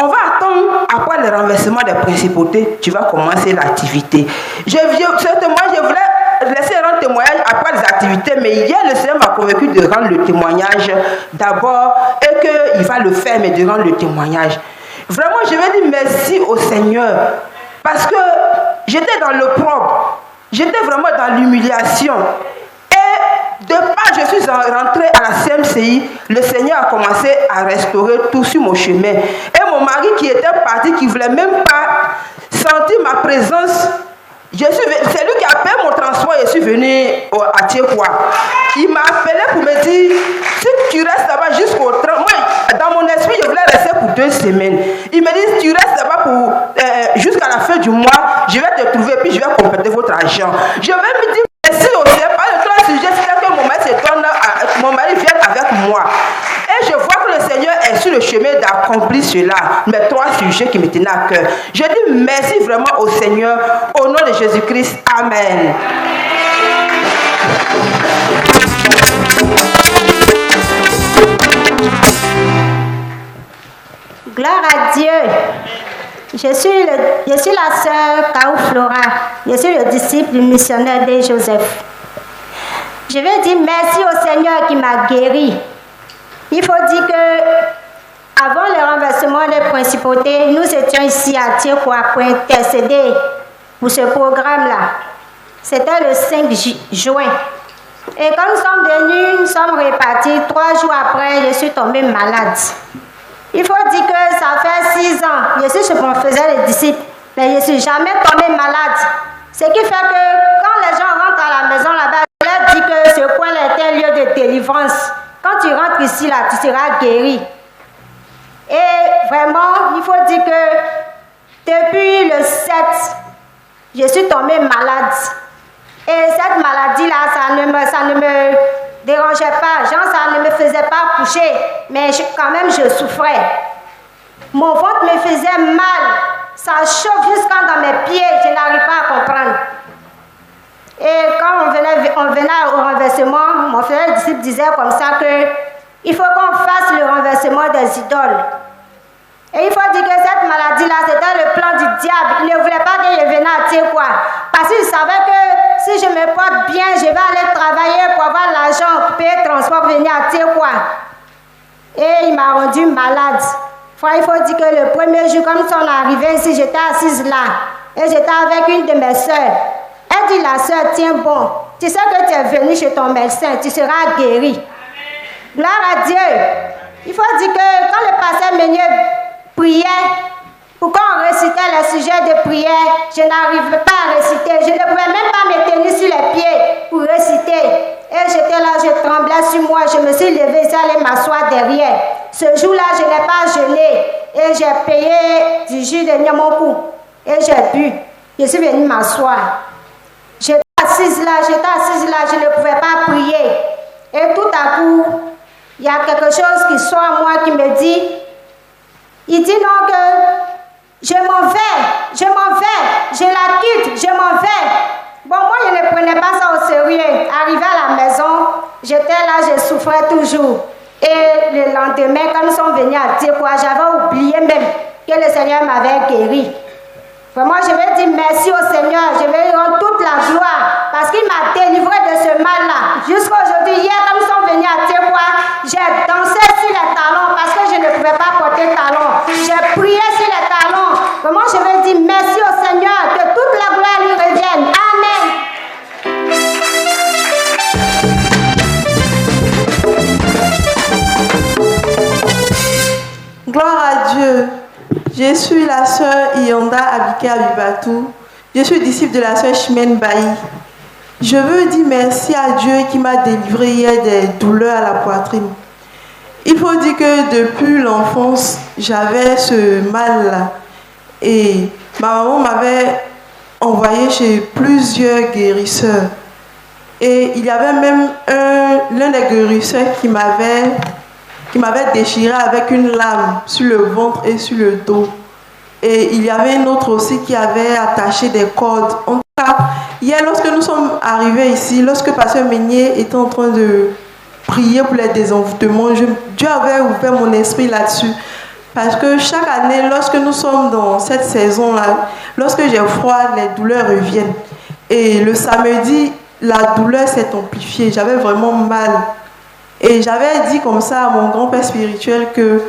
on va attendre après le renversement des principautés, tu vas commencer l'activité. Moi, je voulais laisser rendre témoignage après les activités, mais hier, le Seigneur m'a convaincu de rendre le témoignage d'abord et qu'il va le faire, mais de rendre le témoignage. Vraiment, je vais dire merci au Seigneur parce que j'étais dans le propre, j'étais vraiment dans l'humiliation. Et de part, je suis rentrée à la CMCI, le Seigneur a commencé à restaurer tout sur mon chemin. Et mon mari qui était parti, qui ne voulait même pas sentir ma présence, c'est lui qui a payé mon transport et je suis venue à Tiekwa. Il m'a appelé pour me dire, si tu restes là-bas jusqu'au 30, moi, dans mon esprit, je voulais rester pour 2 semaines. Il me dit, si tu restes là-bas jusqu'à la fin du mois, je vais te trouver puis je vais compléter votre argent. Je vais me dire, merci au Seigneur, par le 3 sujets, c'est que mon mari se donne, mon mari vient avec moi. Et je vois que le Seigneur est sur le chemin d'accomplir cela, mes 3 sujets qui me tenaient à cœur. Je dis merci vraiment au Seigneur, au nom de Jésus-Christ. Amen. Gloire à Dieu. Je suis la sœur Kaou Flora. Je suis le disciple du missionnaire de Joseph. Je vais dire merci au Seigneur qui m'a guéri. Il faut dire que avant le renversement des principautés, nous étions ici à Tiekwa pour intercéder pour ce programme-là. C'était le 5 juin. Et quand nous sommes venus, nous sommes repartis. 3 jours après, je suis tombée malade. Il faut dire que ça fait 6 ans. Je suis ce qu'on faisait les disciples, mais je ne suis jamais tombée malade. Ce qui fait que quand les gens rentrent à la maison là-bas, je leur dis que ce coin est un lieu de délivrance. Quand tu rentres ici, là, tu seras guéri. Et vraiment, il faut dire que Depuis le 7, je suis tombée malade. Et cette maladie-là, ça ne me dérangeait pas. Genre, ça ne me faisait pas coucher. Mais quand même, je souffrais. Mon ventre me faisait mal. Ça chauffe jusqu'à dans mes pieds. Je n'arrive pas à comprendre. Et quand on venait au renversement, mon frère disciple disait comme ça que il faut qu'on fasse le renversement des idoles. Et il faut dire que cette maladie-là, c'était le plan du diable. Il ne voulait pas que je vienne à Tiekwa. Parce qu'il savait que si je me porte bien, je vais aller travailler pour avoir l'argent pour payer le transport pour venir à Tiekwa. Et il m'a rendu malade. Il faut dire que le premier jour, comme on est arrivé ici, j'étais assise là. Et j'étais avec une de mes soeurs. Elle dit, la soeur, tiens bon. Tu sais que tu es venue chez ton médecin, tu seras guéri. Gloire à Dieu. Il faut dire que quand le pasteur Meunier priait, pour qu'on récitait les sujets de prière, je n'arrivais pas à réciter. Je ne pouvais même pas me tenir sur les pieds pour réciter. Et j'étais là, je tremblais sur moi. Je me suis levée, j'allais m'asseoir derrière. Ce jour-là, je n'ai pas jeûné. Et j'ai payé du jus de Niamonkou. Et j'ai bu. Je suis venue m'asseoir. J'étais assise là, je ne pouvais pas prier. Et tout à coup, il y a quelque chose qui sort à moi qui me dit, il dit non que je m'en vais, je la quitte, je m'en vais. Bon, moi, je ne prenais pas ça au sérieux. Arrivé à la maison, j'étais là, je souffrais toujours. Et le lendemain, quand nous sommes venus à Tiekwa, j'avais oublié même que le Seigneur m'avait guéri. Vraiment, je vais dire merci au Seigneur, je vais lui rendre toute la gloire, parce qu'il m'a délivré de ce mal-là. Jusqu'à aujourd'hui, hier, quand nous sommes venus à Tiekwa, j'ai dansé sur les talons, parce que je ne pouvais pas porter talons. J'ai prié sur les talons. Vraiment, je vais dire merci au Seigneur, que toute la gloire lui revienne. Amen. Gloire à Dieu. Je suis la sœur Ionda Abike Abibatou. Je suis disciple de la sœur Chimène Bailly. Je veux dire merci à Dieu qui m'a délivré hier des douleurs à la poitrine. Il faut dire que depuis l'enfance, j'avais ce mal-là. Et ma maman m'avait envoyé chez plusieurs guérisseurs. Et il y avait même l'un des guérisseurs qui m'avait déchiré avec une lame sur le ventre et sur le dos. Et il y avait un autre aussi qui avait attaché des cordes. En tout cas, hier, lorsque nous sommes arrivés ici, lorsque Pasteur Meunier était en train de prier pour les désenvoûtements, Dieu avait ouvert mon esprit là-dessus. Parce que chaque année, lorsque nous sommes dans cette saison-là, lorsque j'ai froid, les douleurs reviennent. Et le samedi, la douleur s'est amplifiée. J'avais vraiment mal. Et j'avais dit comme ça à mon grand-père spirituel que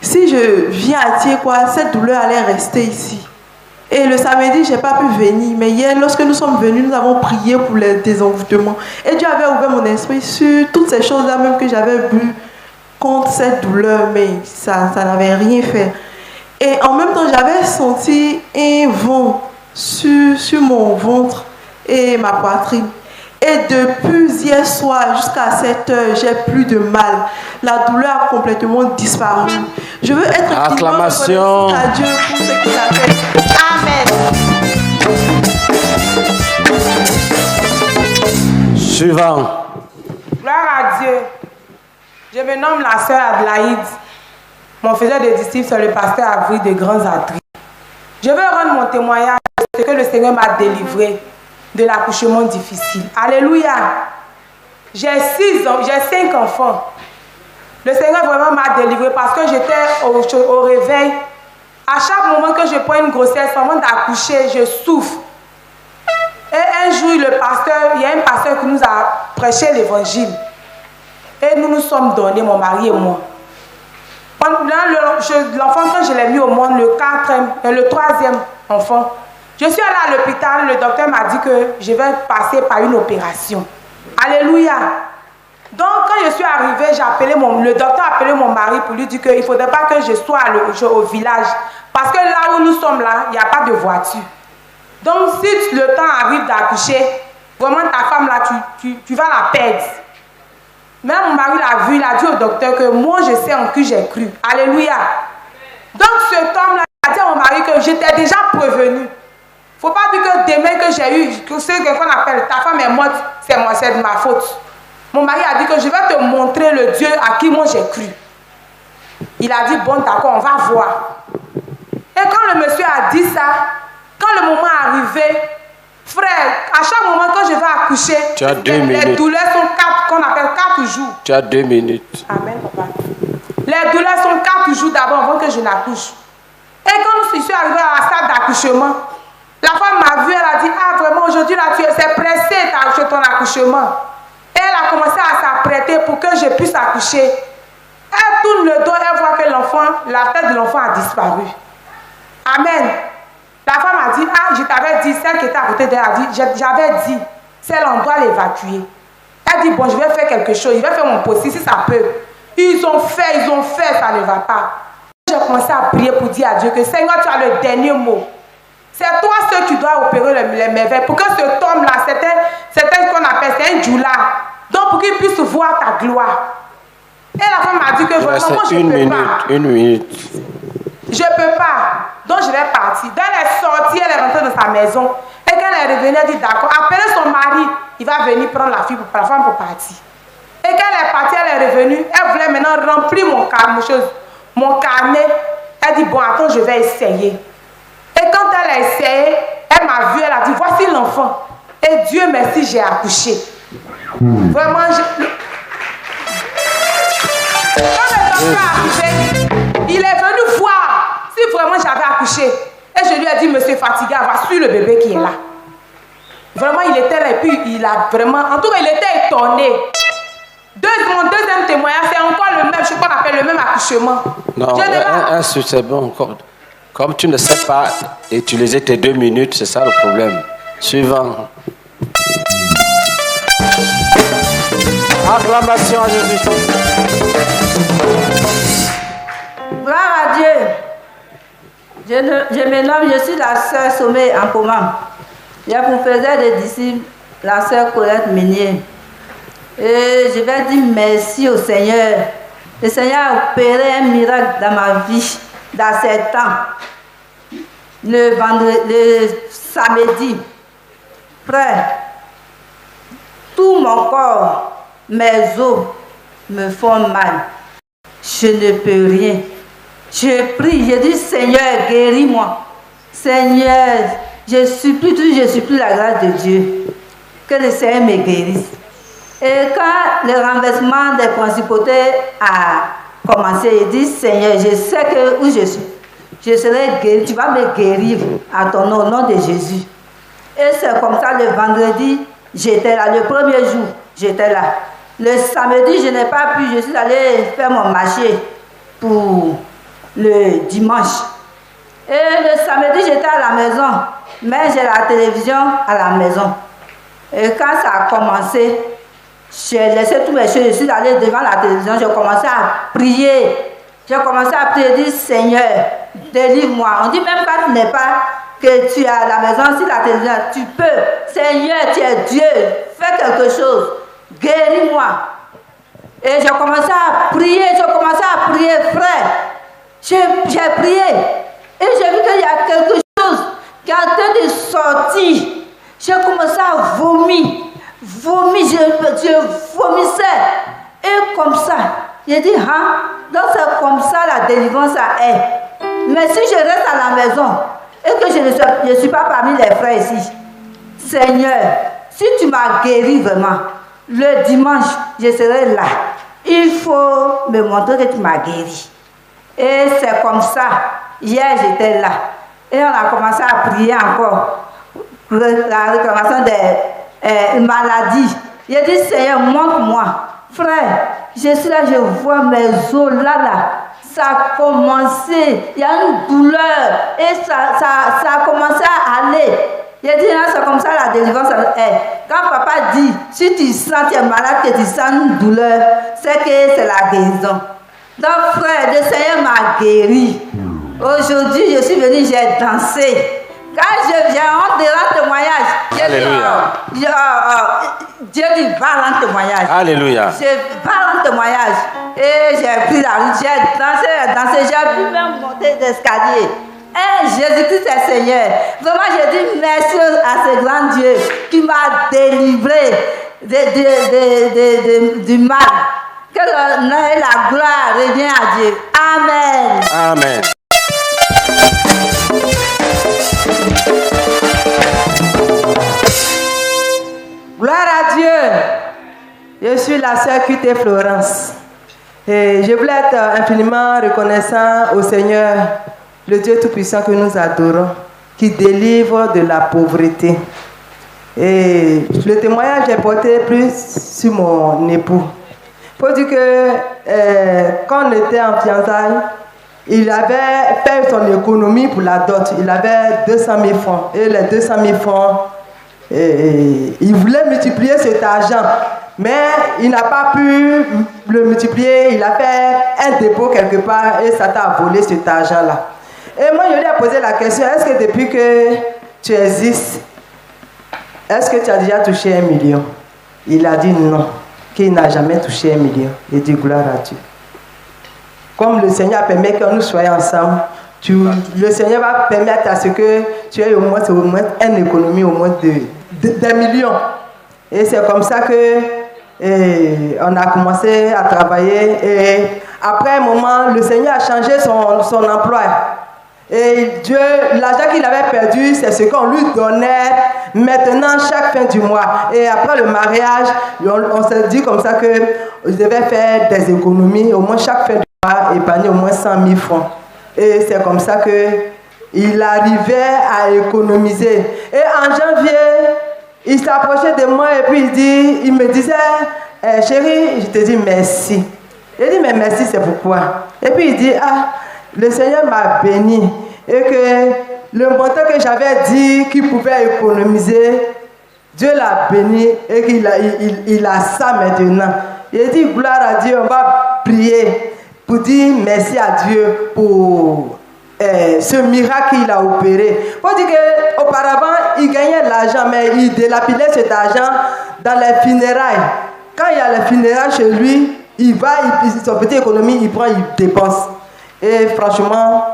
si je viens à Tiekwa, cette douleur allait rester ici. Et le samedi, je n'ai pas pu venir. Mais hier, lorsque nous sommes venus, nous avons prié pour les désenvoûtements. Et Dieu avait ouvert mon esprit sur toutes ces choses-là même que j'avais bu contre cette douleur. Mais ça n'avait rien fait. Et en même temps, j'avais senti un vent sur mon ventre et ma poitrine. Et depuis hier soir jusqu'à 7 heures, j'ai plus de mal. La douleur a complètement disparu. Je veux être acclamation à Dieu pour ce qu'il a fait. Amen. Suivant. Gloire à Dieu. Je me nomme la sœur Adelaïde. Mon faiseur de disciples, c'est le pasteur Avril de Grands Adris. Je veux rendre mon témoignage de ce que le Seigneur m'a délivré de l'accouchement difficile. Alléluia. J'ai 5 enfants. Le Seigneur vraiment m'a délivré parce que j'étais au réveil. À chaque moment que je prends une grossesse, avant d'accoucher, je souffre. Et un jour, il y a un pasteur qui nous a prêché l'évangile. Et nous nous sommes donnés, mon mari et moi. L'enfant, quand je l'ai mis au monde, le 3e enfant, je suis allée à l'hôpital, le docteur m'a dit que je vais passer par une opération. Alléluia. Donc, quand je suis arrivée, le docteur a appelé mon mari pour lui dire qu'il ne faudrait pas que je sois au village. Parce que là où nous sommes là, il n'y a pas de voiture. Donc, si le temps arrive d'accoucher, vraiment ta femme là, tu vas la perdre. Mais mon mari l'a vu, il a dit au docteur que moi, je sais en qui j'ai cru. Alléluia. Donc, cet homme-là, il a dit à mon mari que j'étais déjà prévenue. Faut pas dire que demain que j'ai eu, que ce qu'on appelle ta femme est morte, c'est de ma faute. Mon mari a dit que je vais te montrer le Dieu à qui moi j'ai cru. Il a dit, bon d'accord, on va voir. Et quand le monsieur a dit ça, quand le moment est arrivé, frère, à chaque moment quand je vais accoucher, tu as 2 minutes. Les douleurs sont 4, qu'on appelle 4 jours. Tu as 2 minutes. Amen, papa. Les douleurs sont 4 jours d'abord avant que je n'accouche. Et quand je suis arrivée à la salle d'accouchement, la femme m'a vu, elle a dit, ah vraiment aujourd'hui là tu es pressée de ton accouchement. Et elle a commencé à s'apprêter pour que je puisse accoucher. Elle tourne le dos, elle voit que la tête de l'enfant a disparu. Amen. La femme a dit, ah je t'avais dit, celle qui était à côté d'elle a dit, j'avais dit, celle on doit l'évacuer. Elle dit, bon je vais faire quelque chose, je vais faire mon possible si ça peut. Ils ont fait, ça ne va pas. J'ai commencé à prier pour dire à Dieu que Seigneur, tu as le dernier mot. C'est toi seul qui dois opérer les merveilles. Pour que ce homme-là, c'est ce qu'on appelle, c'est un djoula. Donc pour qu'il puisse voir ta gloire. Et la femme m'a dit que vraiment, moi je ne peux pas. Une minute. Je ne peux pas. Donc je vais partir. Donc elle est sortie, elle est rentrée dans sa maison. Et quand elle est revenue, elle dit d'accord, appelez son mari. Il va venir prendre la femme pour partir. Et quand elle est partie, elle est revenue. Elle voulait maintenant remplir mon carnet. Elle dit bon, attends, je vais essayer. Et quand elle a essayé, elle m'a vu, elle a dit voici l'enfant. Et Dieu merci, j'ai accouché. Vraiment, quand le docteur a accouché, il est venu voir si vraiment j'avais accouché. Et je lui ai dit, monsieur Fatiga, voici le bébé qui est là. Vraiment, il était là et puis il a vraiment... En tout cas, il était étonné. Mon deuxième témoignage, c'est encore le même, je crois qu'on appelle le même accouchement. Non, c'est bon. Comme tu ne sais pas utiliser tes 2 minutes, c'est ça le problème. Suivant. Acclamation à Jésus. Gloire à Dieu. Je me nomme, je suis la sœur Sommet en commun. Je vous faisais des disciples, la sœur Colette Meunier. Et je vais dire merci au Seigneur. Le Seigneur a opéré un miracle dans ma vie, dans ces temps. Le samedi, frère, tout mon corps, mes os me font mal. Je ne peux rien. Je prie, je dis Seigneur, guéris-moi. Seigneur, je supplie la grâce de Dieu. Que le Seigneur me guérisse. Et quand le renversement des principautés a commencé, il dit Seigneur, je sais que où je suis, je serai guéri, tu vas me guérir à ton nom, au nom de Jésus. Et c'est comme ça, le vendredi, j'étais là, le premier jour, j'étais là. Le samedi, je n'ai pas pu, je suis allée faire mon marché pour le dimanche. Et le samedi, j'étais à la maison, mais j'ai la télévision à la maison. Et quand ça a commencé, j'ai laissé tous mes choses, je suis allée devant la télévision, j'ai commencé à prier. J'ai commencé à prier, dire Seigneur, délivre-moi. On dit même quand tu n'es pas, que tu es à la maison, sur la télévision, tu peux. Seigneur, tu es Dieu, fais quelque chose, guéris-moi. Et j'ai commencé à prier, frère. J'ai prié. Et j'ai vu qu'il y a quelque chose qui est en train de sortir. J'ai commencé à vomir. Je vomissais. Et comme ça, j'ai dit, hein, donc c'est comme ça la délivrance est. Mais si je reste à la maison et que je ne suis pas parmi les frères ici, Seigneur, si tu m'as guéri vraiment, le dimanche, je serai là. Il faut me montrer que tu m'as guéri. Et c'est comme ça. Hier, j'étais là. Et on a commencé à prier encore. La réclamation des maladies. J'ai dit, Seigneur, montre-moi. Frère, je suis là, je vois mes os là. Ça a commencé. Il y a une douleur. Et ça a commencé à aller. J'ai dit, non, c'est comme ça la délivrance est. Quand papa dit, si tu sens, tu es malade, que tu sens une douleur, c'est que c'est la guérison. Donc, frère, le Seigneur m'a guéri. Aujourd'hui, je suis venue, j'ai dansé. Quand j'ai honte de rendre témoignage, Dieu dit, va rendre témoignage. Alléluia. Je vais rendre témoignage. Et j'ai pris la route, j'ai dansé, j'ai pu même monter l'escalier. Jésus-Christ est Seigneur. Vraiment, je dis merci à ce grand Dieu qui m'a délivré du mal. Que l'honneur et la gloire reviennent à Dieu. Amen. Amen. Gloire à Dieu. Je suis la sœur Q.T. Florence. Et je voulais être infiniment reconnaissant au Seigneur, le Dieu Tout-Puissant que nous adorons, qui délivre de la pauvreté. Et le témoignage est porté plus sur mon époux. Il faut dire que quand on était en fiançailles, il avait fait son économie pour la dot. Il avait 200 000 francs. Et les 200 000 francs, il voulait multiplier cet argent. Mais il n'a pas pu le multiplier. Il a fait un dépôt quelque part et ça t'a volé cet argent-là. Et moi, je lui ai posé la question, est-ce que depuis que tu existes, est-ce que tu as déjà touché 1 million? Il a dit non, qu'il n'a jamais touché 1 million. Il dit gloire à Dieu. Comme le Seigneur permet que nous soyons ensemble, le Seigneur va permettre à ce que tu aies au moins une économie au moins de millions. Et c'est comme ça que on a commencé à travailler. Et après un moment, le Seigneur a changé son emploi. Et Dieu, l'argent qu'il avait perdu, c'est ce qu'on lui donnait maintenant chaque fin du mois. Et après le mariage, on s'est dit comme ça que je devais faire des économies, au moins chaque fin du mois, épargner au moins 100 000 francs. Et c'est comme ça qu'il arrivait à économiser. Et en janvier, il s'approchait de moi et puis il me disait, chérie, je te dis merci. J'ai dit, mais merci, c'est pourquoi? Et puis il dit, le Seigneur m'a béni et que le montant que j'avais dit qu'il pouvait économiser, Dieu l'a béni et qu'il a ça maintenant. J'ai dit, gloire à Dieu, on va prier pour dire merci à Dieu pour ce miracle qu'il a opéré. Il faut dire qu'auparavant, il gagnait de l'argent, mais il délapidait cet argent dans les funérailles. Quand il y a les funérailles chez lui, il va, son petit économie, il prend, il dépense. Et franchement,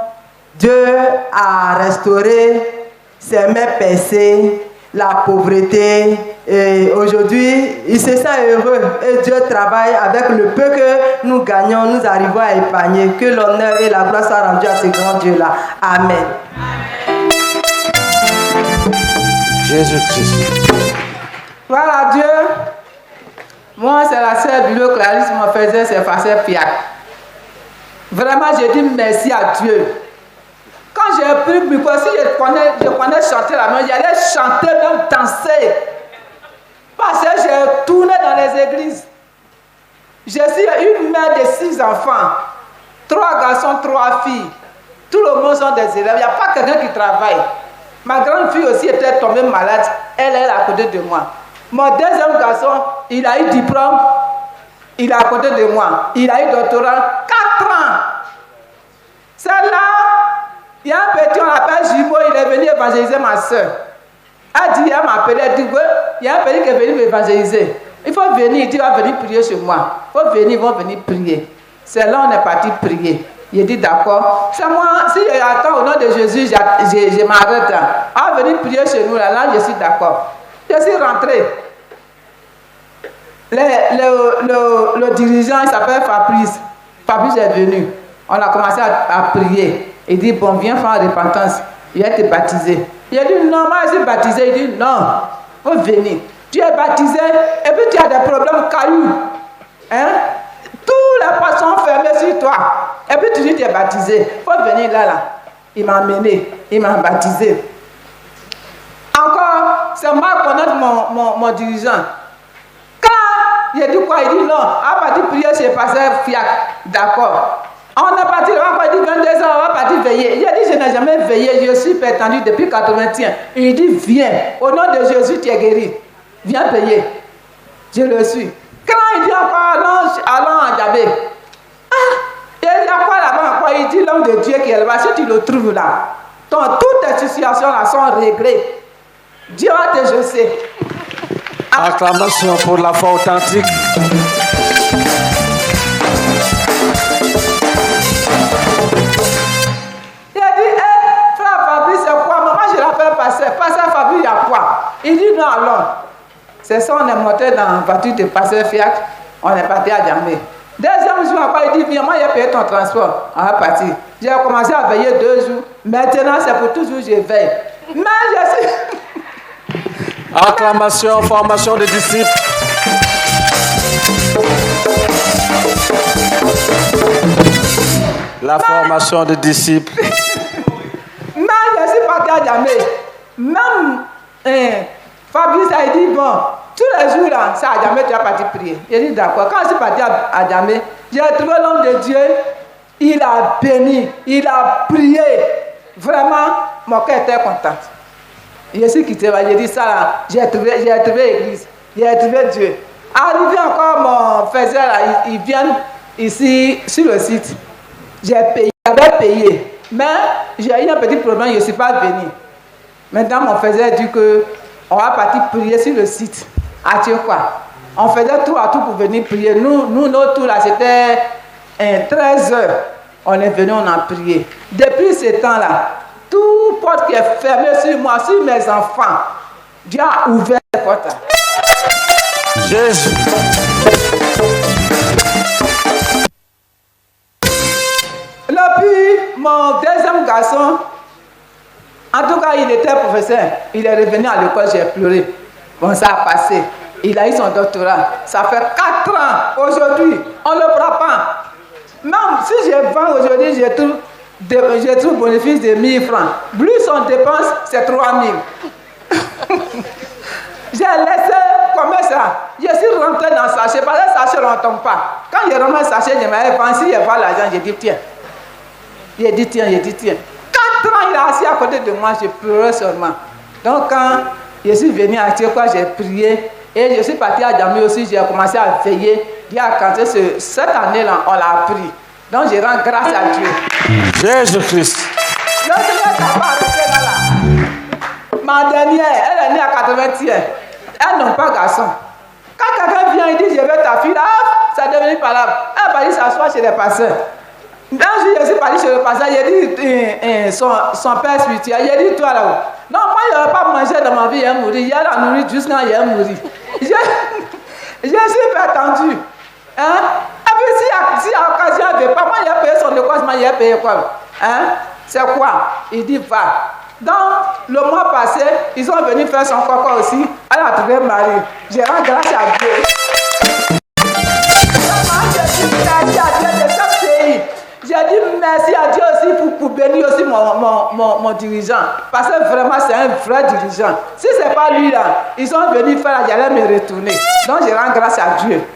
Dieu a restauré ses mains percées, la pauvreté. Et aujourd'hui, il se sent heureux. Et Dieu travaille avec le peu que nous gagnons, nous arrivons à épargner. Que l'honneur et la gloire soient rendus à ce grand Dieu-là. Amen. Jésus-Christ. Voilà Dieu. Moi, c'est la sœur Bilo Clarisse qui me faisait ses facettes fiac. Vraiment, je dis merci à Dieu. Quand j'ai pris le micro, si je connais chanter la main, j'allais chanter, même danser. Parce que j'ai tourné dans les églises. Je suis une mère de 6 enfants. 3 garçons, 3 filles. Tout le monde sont des élèves. Il n'y a pas quelqu'un qui travaille. Ma grande fille aussi était tombée malade. Elle est à côté de moi. Mon deuxième garçon, il a eu diplôme. Il est à côté de moi. Il a eu doctorat. 4 ans. C'est là, il y a un petit, on l'appelle Jibo, il est venu évangéliser ma soeur. Elle dit, elle m'a appelé, elle dit, il y a un petit qui est venu m'évangéliser. Il faut venir, il dit, il va venir prier chez moi. Il faut venir, ils vont venir prier. C'est là on est parti prier. Il dit, d'accord. C'est moi, si j'attends au nom de Jésus, je m'arrête là. Elle va venir prier chez nous, là je suis d'accord. Je suis rentré. Le dirigeant, il s'appelle Fabrice. Fabrice est venu. On a commencé à prier. Il dit, bon, viens faire la repentance. Il a été baptisé. Il a dit, non, moi je suis baptisé. Il dit, non, il faut venir. Tu es baptisé et puis tu as des problèmes cailloux. Hein? Tous les portes sont fermées sur toi. Et puis tu dis, tu es baptisé. Il faut venir là. Il m'a amené. Il m'a baptisé. Encore, c'est moi connaître mon dirigeant. Quand il a dit quoi? Il dit non. On va partir prier chez Pasteur Fiac. D'accord. On est parti, on va dire 22 ans, on va partir veiller. Il a dit, je n'ai jamais veillé, je suis pertendu depuis 81. Il dit, viens, au nom de Jésus, tu es guéri. Viens payer. Je le suis. Quand il dit encore, allons à Djabé. Il y a quoi là-bas encore? Il dit, l'homme de Dieu qui est là-bas, si tu le trouves là, toutes tes situations là sont réglées. Dieu a te jeté. Acclamation pour la foi authentique. allons. C'est ça, on est monté dans la voiture de passer Fiat. On est parti à Djamé. Deuxième jour, après, il dit, viens, moi, j'ai payé ton transport. On va partir. J'ai commencé à veiller 2 jours. Maintenant, c'est pour toujours, je veille. Mais je suis... Acclamation, formation des disciples. La formation des disciples. Mais je suis parti à Djamé. Même Fabrice a dit, bon, tous les jours là, c'est à Djamé, tu as parti prier. J'ai dit d'accord. Quand je suis parti à Djamé, j'ai trouvé l'homme de Dieu. Il a béni, il a prié. Vraiment, mon cœur était content. Je suis quitté, j'ai dit ça là, j'ai trouvé l'église, j'ai trouvé Dieu. Arrivé encore, mon faiseur là, il vient ici sur le site. J'ai payé, j'avais payé. Mais j'ai eu un petit problème, je ne suis pas venu. Maintenant, mon faiseur dit qu'on va partir prier sur le site. À Tchekwa. On faisait tout à tout pour venir prier. Nous notre tour là, c'était 13 heures. On est venu, on a prié. Depuis ce temps-là, toute porte qui est fermée sur moi, sur mes enfants, Dieu a ouvert les portes. Jésus. Là, puis, mon deuxième garçon, en tout cas, il était professeur. Il est revenu à l'école, j'ai pleuré. Bon, ça a passé. Il a eu son doctorat. Ça fait 4 ans aujourd'hui. On ne le prend pas. Même si je vends aujourd'hui, j'ai trouvé bénéfice de 1000 francs. Plus on dépense, c'est 3000. J'ai laissé comme ça. Je suis rentré dans le sachet. Parce que le sachet ne tombe pas. Quand je rentre le sachet, je m'avais pensé, je vois l'argent, j'ai dit tiens. J'ai dit tiens. 4 ans, il est assis à côté de moi, je pleurais seulement. Donc quand je suis venu à Tchekwa, j'ai prié. Et je suis parti à Djamé aussi, j'ai commencé à veiller. Dieu a canté cette année-là, on l'a appris. Donc je rends grâce à Dieu. Jésus-Christ. Le Seigneur n'a pas arrêté là. Ma dernière, elle est née à 80 ans. Elle n'a pas garçon. Quand quelqu'un vient et dit je veux ta fille, là, ça devient palable. Elle va aller s'asseoir chez les pasteurs. Un jour, je suis parti chez le pasteur, j'ai dit son père spirituel, j'ai dit toi là-haut. Non, moi je ne vais pas manger dans ma vie, il est mourir. Il y a la nourriture jusqu'à il est mourir. Je suis pertendu. Hein? Et puis si à l'occasion il ne veut pas, moi j'ai payé son équation, il a payé quoi? Hein? C'est quoi? Il dit va. Donc le mois passé, ils sont venus faire son coco aussi. Elle a trouvé mari. Je rends grâce à Dieu. J'ai dit merci à Dieu aussi pour bénir aussi mon dirigeant. Parce que vraiment, c'est un vrai dirigeant. Si ce n'est pas lui là, ils sont venus faire la j'allais me retourner. Donc, je rends grâce à Dieu.